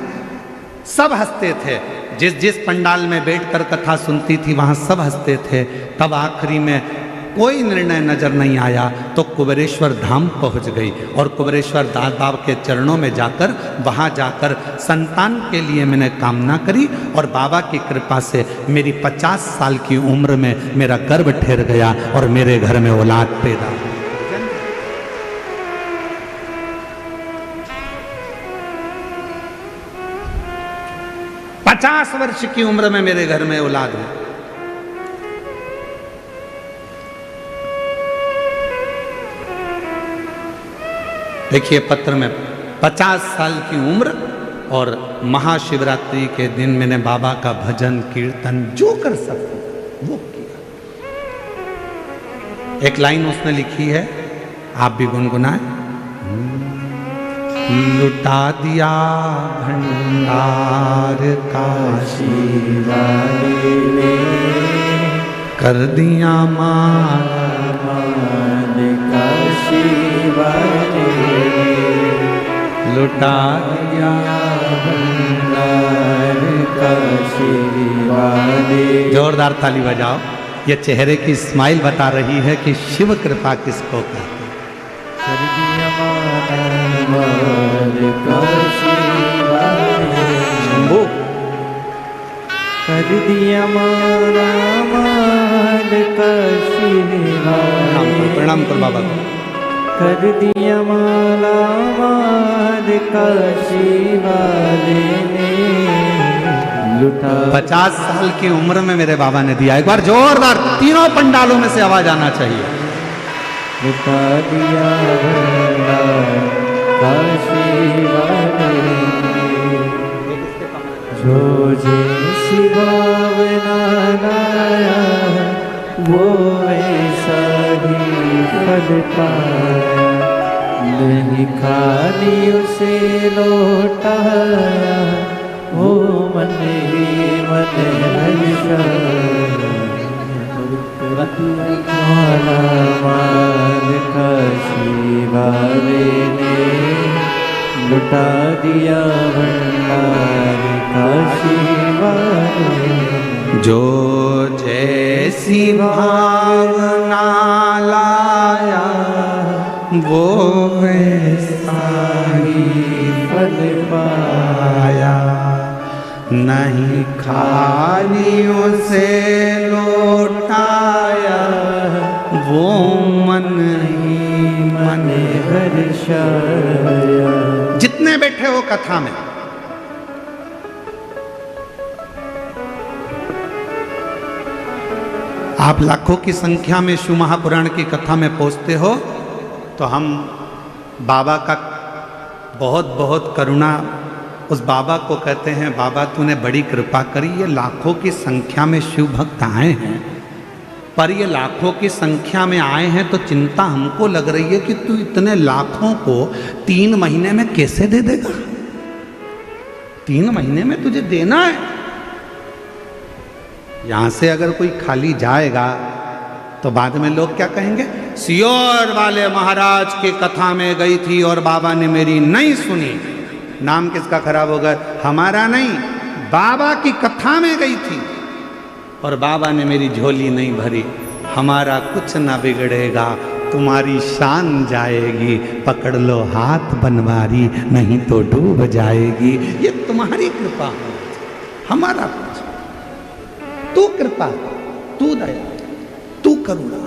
सब हंसते थे। जिस पंडाल में बैठकर कथा सुनती थी वहां सब हंसते थे। तब आखिरी में कोई निर्णय नजर नहीं आया तो कुबेरेश्वर धाम पहुंच गई और कुबेरेश्वर दास बाबा के चरणों में जाकर, वहां जाकर संतान के लिए मैंने कामना करी और बाबा की कृपा से मेरी 50 साल की उम्र में मेरा गर्भ ठहर गया और मेरे घर में औलाद पैदा हुई। 50 वर्ष की उम्र में मेरे घर में औलाद है। देखिए पत्र में 50 साल की उम्र और महाशिवरात्रि के दिन मैंने बाबा का भजन कीर्तन जो कर सकता वो किया। एक लाइन उसने लिखी है, आप भी गुनगुनाएं। लुटा दिया भंडार काशी वाले ने, कर दिया माल काशी वाले ने, लुटा दिया भंडार काशी वाले। जोरदार ताली बजाओ, ये चेहरे की स्माइल बता रही है कि शिव कृपा किसको कहते हैं।
कर दिया माल काशी वाले,
शंभू
कर दिया माला माल काशी वाले,
प्रणाम कर बाबा को।
कर दिया माला माल काशी वाले ने, लुटा
50 साल की उम्र में मेरे बाबा ने दिया। एक बार जोरदार तीनों पंडालों में से आवाज आना चाहिए।
लुटा दिया भंडार काशी वाले ने, जो जैसी भावना लाया वो वैसा ही फल पाया, नहीं खाली उसे लौटाया वो मन ही मन हर्षाया। माला माल काशी वाले ने, लुटा दिया भंडार काशी वाले।
जो जैसी भावना लाया वो वैसा ही
फल
पाया, नहीं खाली उसे लौटाया वो मन ही मन
हर्षाया।
जितने बैठे हो कथा में, आप लाखों की संख्या में शिव महापुराण की कथा में पहुंचते हो, तो हम बाबा का बहुत बहुत करुणा, उस बाबा को कहते हैं बाबा तूने बड़ी कृपा करी, ये लाखों की संख्या में शिव भक्त आए हैं पर ये लाखों की संख्या में आए हैं तो चिंता हमको लग रही है कि तू इतने लाखों को 3 महीने में कैसे दे देगा। 3 महीने में तुझे देना है। यहां से अगर कोई खाली जाएगा तो बाद में लोग क्या कहेंगे, सियोर वाले महाराज की कथा में गई थी और बाबा ने मेरी नहीं सुनी। नाम किसका खराब होगा? हमारा नहीं, बाबा की कथा में गई थी और बाबा ने मेरी झोली नहीं भरी। हमारा कुछ ना बिगड़ेगा, तुम्हारी शान जाएगी, पकड़ लो हाथ बनवारी, नहीं तो डूब जाएगी। ये तुम्हारी कृपा है, हमारा कुछ। तू कृपा, तू दया, तू करुणा।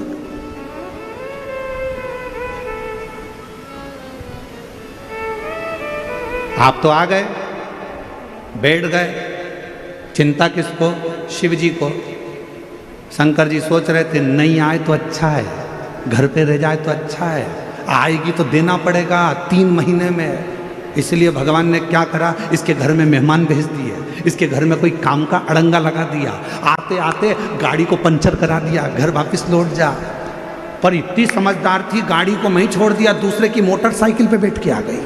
आप तो आ गए, बैठ गए। चिंता किसको? शिव जी को। शंकर जी सोच रहे थे नहीं आए तो अच्छा है, घर पे रह जाए तो अच्छा है, आएगी तो देना पड़ेगा 3 महीने में। इसलिए भगवान ने क्या करा, इसके घर में मेहमान भेज दिए, इसके घर में कोई काम का अड़ंगा लगा दिया, आते आते गाड़ी को पंचर करा दिया, घर वापस लौट जा। पर इतनी समझदार थी, गाड़ी को मैं ही छोड़ दिया, दूसरे की मोटरसाइकिल पे बैठ के आ गई।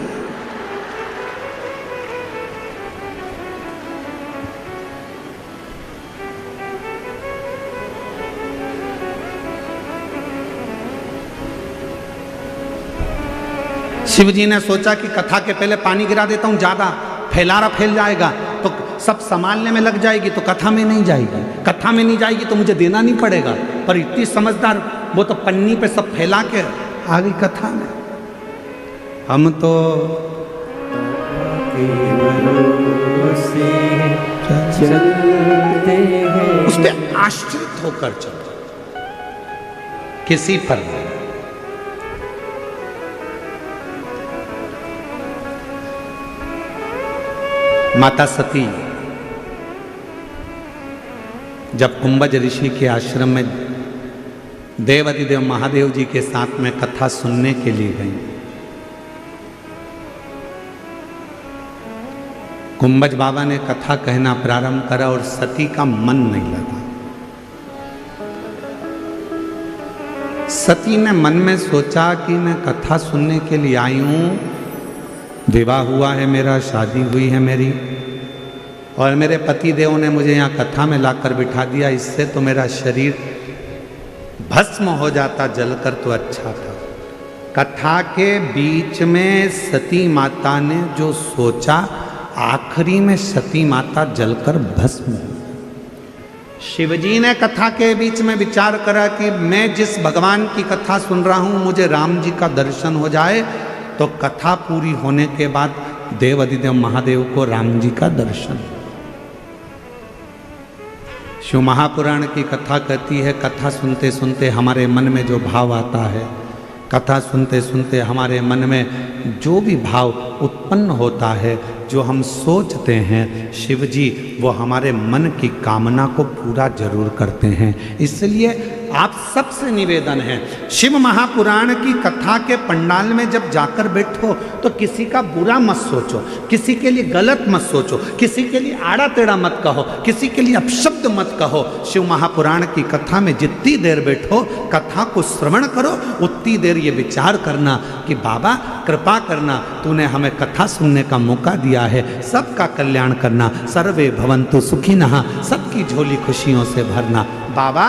शिव जी ने सोचा कि कथा के पहले पानी गिरा देता हूं, ज्यादा फैलारा फैल जाएगा तो सब संभालने में लग जाएगी, तो कथा में नहीं जाएगी, कथा में नहीं जाएगी तो मुझे देना नहीं पड़ेगा। पर इतनी समझदार, वो तो पन्नी पे सब फैला के आ गई कथा में। हम तो
चलते हैं,
उस पर आश्रित होकर चलते, किसी पर नहीं। माता सती जब कुंभज ऋषि के आश्रम में देवाधिदेव महादेव जी के साथ में कथा सुनने के लिए गई, कुंभज बाबा ने कथा कहना प्रारंभ करा और सती का मन नहीं लगा। सती ने मन में सोचा कि मैं कथा सुनने के लिए आई हूं, विवाह हुआ है मेरा, शादी हुई है मेरी, और मेरे पति देव ने मुझे यहाँ कथा में लाकर बिठा दिया, इससे तो मेरा शरीर भस्म हो जाता जलकर तो अच्छा था। कथा के बीच में सती माता ने जो सोचा, आखिरी में सती माता जलकर भस्म हो। शिवजी ने कथा के बीच में विचार करा कि मैं जिस भगवान की कथा सुन रहा हूं, मुझे राम जी का दर्शन हो जाए, तो कथा पूरी होने के बाद देवाधिदेव महादेव को राम जी का दर्शन। शिव महापुराण की कथा कहती है, कथा सुनते सुनते हमारे मन में जो भाव आता है, कथा सुनते सुनते हमारे मन में जो भी भाव उत्पन्न होता है, जो हम सोचते हैं, शिव जी वो हमारे मन की कामना को पूरा जरूर करते हैं। इसलिए आप सबसे निवेदन है, शिव महापुराण की कथा के पंडाल में जब जाकर बैठो तो किसी का बुरा मत सोचो, किसी के लिए गलत मत सोचो, किसी के लिए आड़ा टेढ़ा मत कहो, किसी के लिए अपशब्द मत कहो। शिव महापुराण की कथा में जितनी देर बैठो, कथा को श्रवण करो, उतनी देर ये विचार करना कि बाबा कृपा करना, तूने हमें कथा सुनने का मौका दिया है, सबका कल्याण करना, सर्वे भवन्तु सुखिनः, सबकी झोली खुशियों से भरना। बाबा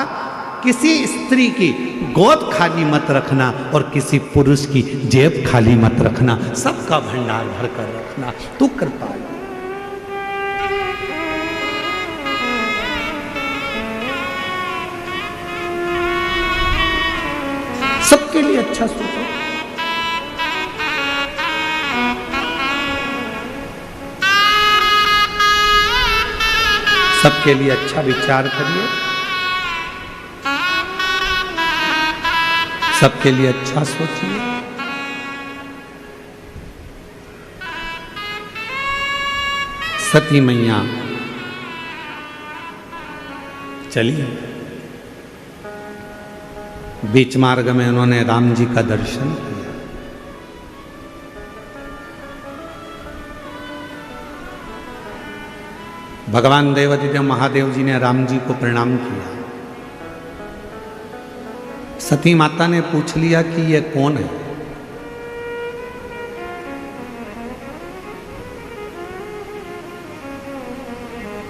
किसी स्त्री की गोद खाली मत रखना और किसी पुरुष की जेब खाली मत रखना, सबका भंडार भर कर रखना, तू कृपालु। सबके लिए अच्छा सोचो। सबके लिए अच्छा विचार करिए, सबके लिए अच्छा सोचिए। सती मैया चली, बीच मार्ग में उन्होंने राम जी का दर्शन किया। भगवान देवाधिदेव महादेव जी ने राम जी को प्रणाम किया। सती माता ने पूछ लिया कि ये कौन है।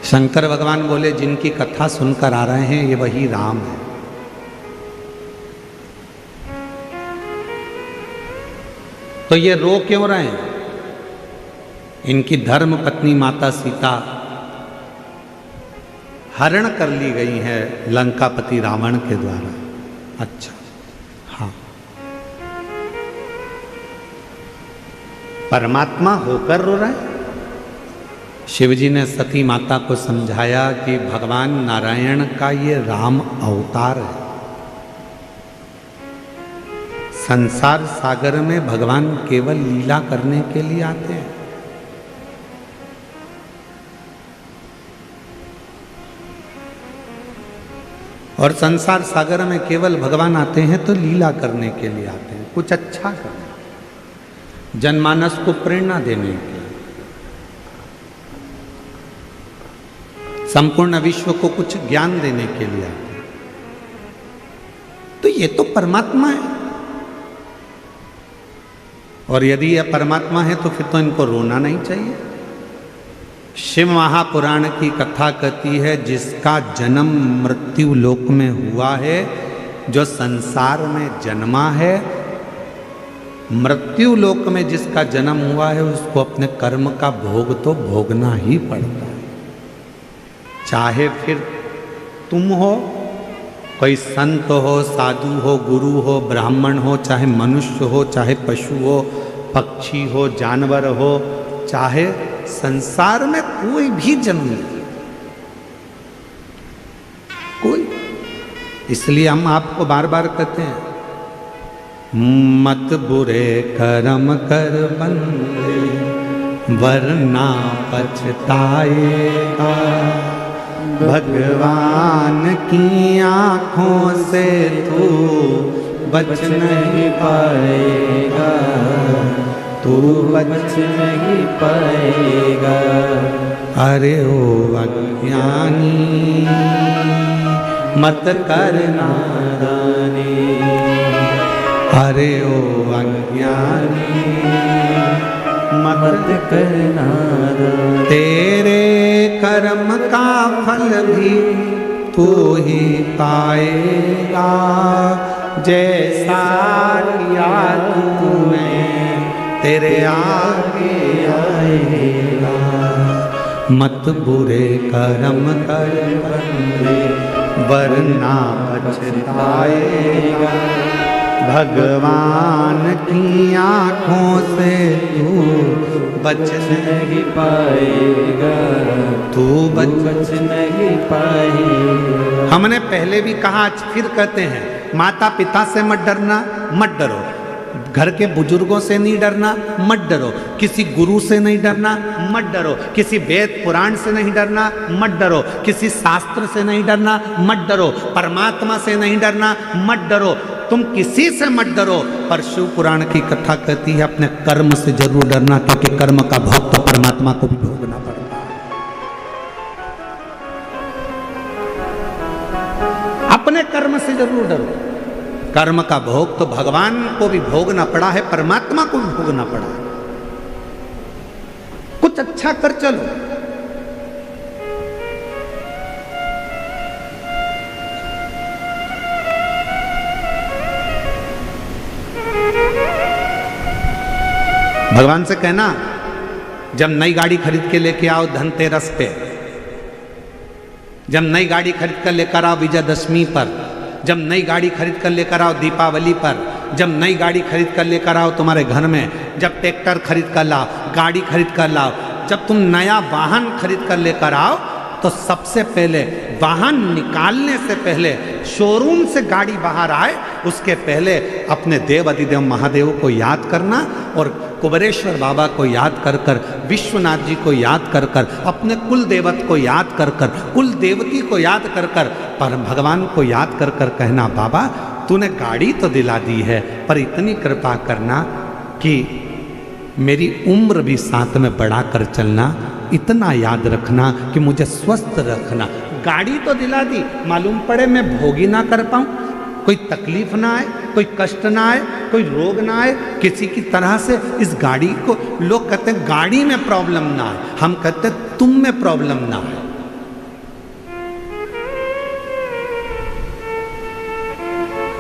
शंकर भगवान बोले जिनकी कथा सुनकर आ रहे हैं ये वही राम है। तो ये रो क्यों रहे हैं? इनकी धर्म पत्नी माता सीता हरण कर ली गई है लंकापति रावण के द्वारा। अच्छा, हाँ, परमात्मा होकर रो रहे हैं। शिवजी ने सती माता को समझाया कि भगवान नारायण का ये राम अवतार है। संसार सागर में भगवान केवल लीला करने के लिए आते हैं। और संसार सागर में केवल भगवान आते हैं तो लीला करने के लिए आते हैं, कुछ अच्छा करने, जनमानस को प्रेरणा देने के लिए, संपूर्ण विश्व को कुछ ज्ञान देने के लिए आते हैं। तो ये तो परमात्मा है। और यदि यह परमात्मा है तो फिर तो इनको रोना नहीं चाहिए। शिव महापुराण की कथा कहती है जिसका जन्म मृत्यु लोक में हुआ है, जो संसार में जन्मा है, मृत्यु लोक में जिसका जन्म हुआ है उसको अपने कर्म का भोग तो भोगना ही पड़ता है। चाहे फिर तुम हो, कोई संत हो, साधु हो, गुरु हो, ब्राह्मण हो, चाहे मनुष्य हो, चाहे पशु हो, पक्षी हो, जानवर हो, चाहे संसार में कोई भी जन्म ले, कोई। इसलिए हम आपको बार बार कहते हैं मत बुरे कर्म कर बंदे वरना पछताएगा। भगवान की आंखों से तू बच नहीं पाएगा, तू बच नहीं पाएगा। अरे ओ अज्ञानी मत कर नादानी, अरे ओ अज्ञानी मत कर नादानी। तेरे कर्म का फल भी तू ही पाएगा, जैसा किया तूने तेरे आगे आएगा। मत बुरे कर्म कर बंदे वरना पछताएगा। भगवान की आंखों से तू बच नहीं पाएगा, तू बच नहीं पाएगा। हमने पहले भी कहा, आज फिर कहते हैं, माता पिता से मत डरना, मत डरो। घर के बुजुर्गों से नहीं डरना, मत डरो। किसी गुरु से नहीं डरना, मत डरो। किसी वेद पुराण से नहीं डरना, मत डरो। किसी शास्त्र से नहीं डरना, मत डरो। परमात्मा से नहीं डरना, मत डरो। तुम किसी से मत डरो, पर शिव पुराण की कथा कहती है अपने कर्म से जरूर डरना, क्योंकि कर्म का भोग तो परमात्मा को भी भोगना पड़ता है। अपने कर्म से जरूर डरो। कर्म का भोग तो भगवान को भी भोगना पड़ा है, परमात्मा को भी भोगना पड़ा है। कुछ अच्छा कर चलो। भगवान से कहना, जब नई गाड़ी खरीद के लेके आओ धनतेरस पे, जब नई गाड़ी खरीद कर लेकर आओ विजयदशमी पर, जब नई गाड़ी खरीद कर लेकर आओ दीपावली पर, जब नई गाड़ी खरीद कर लेकर आओ तुम्हारे घर में, जब ट्रैक्टर खरीद कर लाओ, गाड़ी खरीद कर लाओ, जब तुम नया वाहन खरीद कर लेकर आओ, तो सबसे पहले वाहन निकालने से पहले, शोरूम से गाड़ी बाहर आए उसके पहले अपने देव अधिदेव महादेव को याद करना, और कुबेरेश्वर बाबा को याद कर कर, विश्वनाथ जी को याद कर कर, अपने कुल देवत को याद कर कर, कुल देवती को याद कर कर, पर भगवान को याद कर कर कहना, बाबा तूने गाड़ी तो दिला दी है, पर इतनी कृपा करना कि मेरी उम्र भी साथ में बढ़ा कर चलना, इतना याद रखना कि मुझे स्वस्थ रखना। गाड़ी तो दिला दी, मालूम पड़े मैं भोगी ना कर पाऊँ, कोई तकलीफ ना आए, कोई कष्ट ना आए, कोई रोग ना आए, किसी की तरह से इस गाड़ी को, लोग कहते हैं गाड़ी में प्रॉब्लम ना आए, हम कहते हैं तुम में प्रॉब्लम ना आए।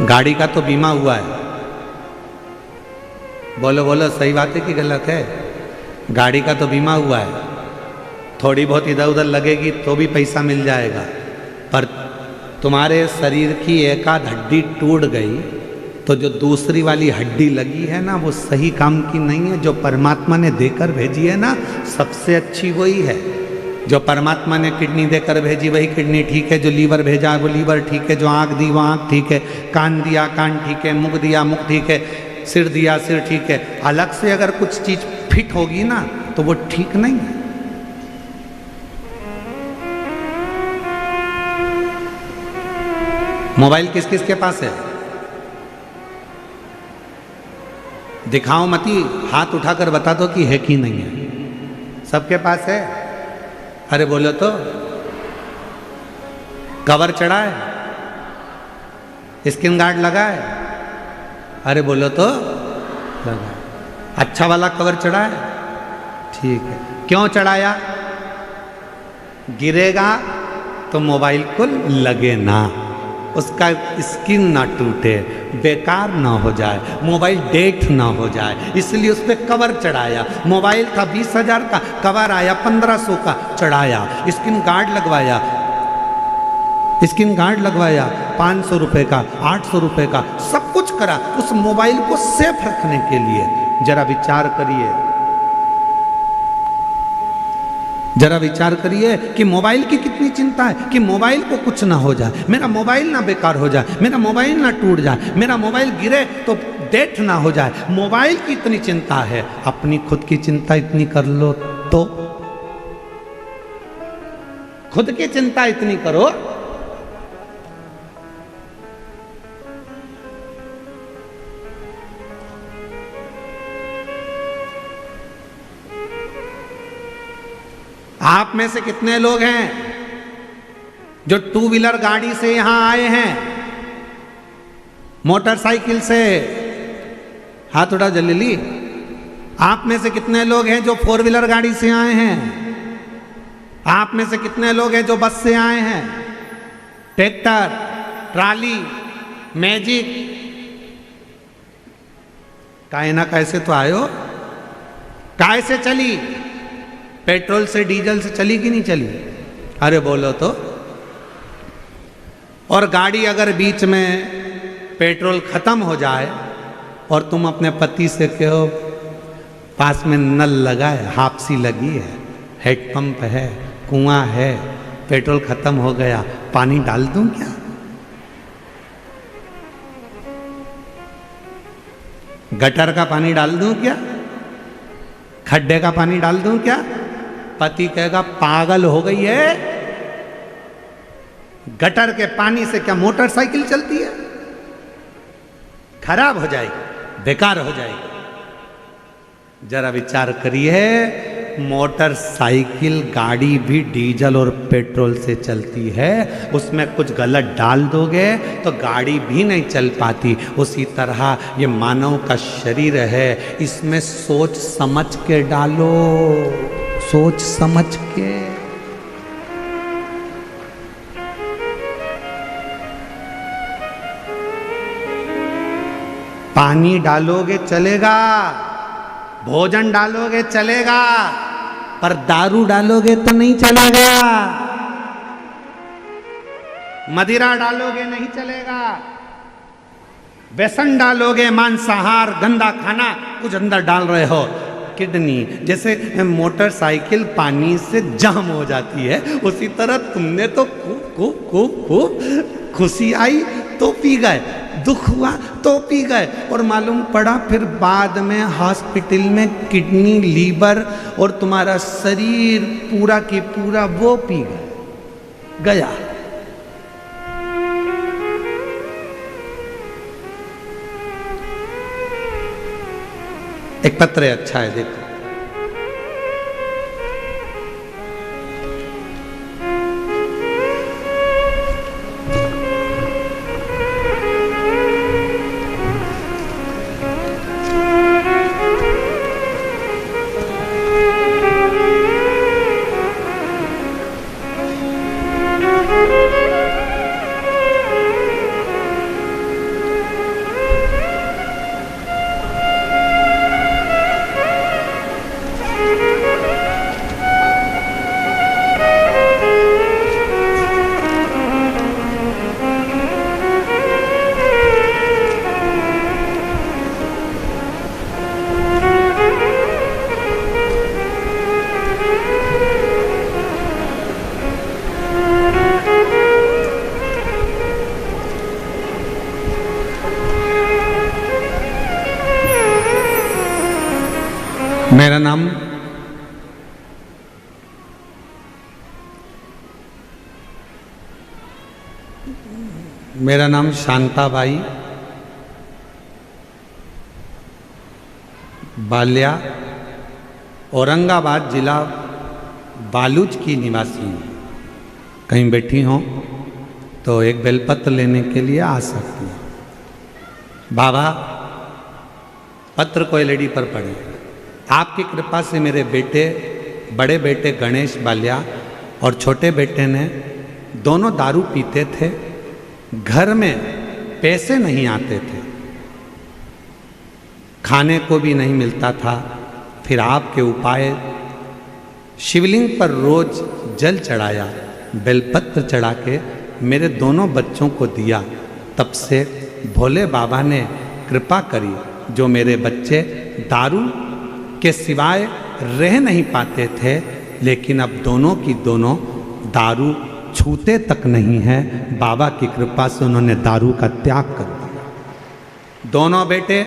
गाड़ी का तो बीमा हुआ है, बोलो बोलो सही बात है कि गलत है? गाड़ी का तो बीमा हुआ है, थोड़ी बहुत इधर उधर लगेगी तो भी पैसा मिल जाएगा, पर तुम्हारे शरीर की एक आध हड्डी टूट गई तो जो दूसरी वाली हड्डी लगी है ना, वो सही काम की नहीं है। जो परमात्मा ने देकर भेजी है ना, सबसे अच्छी वही है। जो परमात्मा ने किडनी देकर भेजी वही किडनी ठीक है, जो लीवर भेजा वो लीवर ठीक है, जो आँख दी वो आँख ठीक है, कान दिया कान ठीक है, मुख दिया मुख ठीक है, सिर दिया सिर ठीक है। अलग से अगर कुछ चीज़ फिट होगी ना तो वो ठीक नहीं है। मोबाइल किस किस के पास है? दिखाओ मती, हाथ उठाकर बता दो कि है कि नहीं है। सबके पास है? अरे बोलो तो। कवर चढ़ा है? स्क्रीन गार्ड लगा है? अरे बोलो तो। लगा। अच्छा वाला कवर चढ़ा है? ठीक है। क्यों चढ़ाया? गिरेगा तो मोबाइल को लगे ना, उसका स्क्रीन ना टूटे, बेकार ना हो जाए, मोबाइल डेट ना हो जाए, इसलिए उस पर कवर चढ़ाया। मोबाइल था 20,000 का, कवर आया 1500 का, चढ़ाया। स्क्रीन गार्ड लगवाया, स्क्रीन गार्ड लगवाया 500 रुपये का, 800 रुपये का, सब कुछ करा उस मोबाइल को सेफ रखने के लिए। जरा विचार करिए, जरा विचार करिए कि मोबाइल की कितनी चिंता है कि मोबाइल को कुछ ना हो जाए, मेरा मोबाइल ना बेकार हो जाए, मेरा मोबाइल ना टूट जाए, मेरा मोबाइल गिरे तो डेट ना हो जाए। मोबाइल की इतनी चिंता है, अपनी खुद की चिंता इतनी कर लो तो। खुद की चिंता इतनी करो। आप में से कितने लोग हैं जो टू व्हीलर गाड़ी से यहां आए हैं, मोटरसाइकिल से? हाथ उठा जल्दी। आप में से कितने लोग हैं जो 4 व्हीलर गाड़ी से आए हैं? आप में से कितने लोग हैं जो बस से आए हैं, ट्रैक्टर, ट्राली, मैजिक? काहे ना कैसे तो आयो। काहे से चली? पेट्रोल से डीजल से चली कि नहीं चली? अरे बोलो तो। और गाड़ी अगर बीच में पेट्रोल खत्म हो जाए और तुम अपने पति से कहो पास में नल लगा है, हापसी लगी है, हेडपंप है, कुआं है, पेट्रोल खत्म हो गया, पानी डाल दूं क्या? गटर का पानी डाल दूं क्या? खड्डे का पानी डाल दूं क्या? पति कहेगा पागल हो गई है, गटर के पानी से क्या मोटरसाइकिल चलती है? खराब हो जाएगी, बेकार हो जाएगी। जरा विचार करिए, मोटरसाइकिल गाड़ी भी डीजल और पेट्रोल से चलती है, उसमें कुछ गलत डाल दोगे तो गाड़ी भी नहीं चल पाती। उसी तरह ये मानव का शरीर है, इसमें सोच समझ के डालो, सोच समझ के। पानी डालोगे चलेगा, भोजन डालोगे चलेगा, पर दारू डालोगे तो नहीं चलेगा, मदिरा डालोगे नहीं चलेगा, बेसन डालोगे, मांसाहार गंदा खाना कुछ अंदर डाल रहे हो, किडनी। जैसे मोटरसाइकिल पानी से जाम हो जाती है, उसी तरह तुमने तो खूब खूब खूब खूब खुशी आई तो पी गए, दुख हुआ तो पी गए, और मालूम पड़ा फिर बाद में हॉस्पिटल में किडनी, लीवर और तुम्हारा शरीर पूरा की पूरा वो पी गया। एक पत्र है, अच्छा है, देखो। मेरा नाम शांताबाई बाल्या, औरंगाबाद जिला बालूच की निवासी हूँ। कहीं बैठी हों तो एक बेलपत्र लेने के लिए आ सकती हैं। बाबा, पत्र को एलईडी पर पढ़े। आपकी कृपा से मेरे बेटे, बड़े बेटे गणेश बाल्या और छोटे बेटे ने दोनों दारू पीते थे। घर में पैसे नहीं आते थे, खाने को भी नहीं मिलता था। फिर आपके उपाय, शिवलिंग पर रोज जल चढ़ाया, बेलपत्र चढ़ा के मेरे दोनों बच्चों को दिया। तब से भोले बाबा ने कृपा करी, जो मेरे बच्चे दारू के सिवाय रह नहीं पाते थे, लेकिन अब दोनों की दोनों दारू छूते तक नहीं है। बाबा की कृपा से उन्होंने दारू का त्याग कर दिया। दोनों बेटे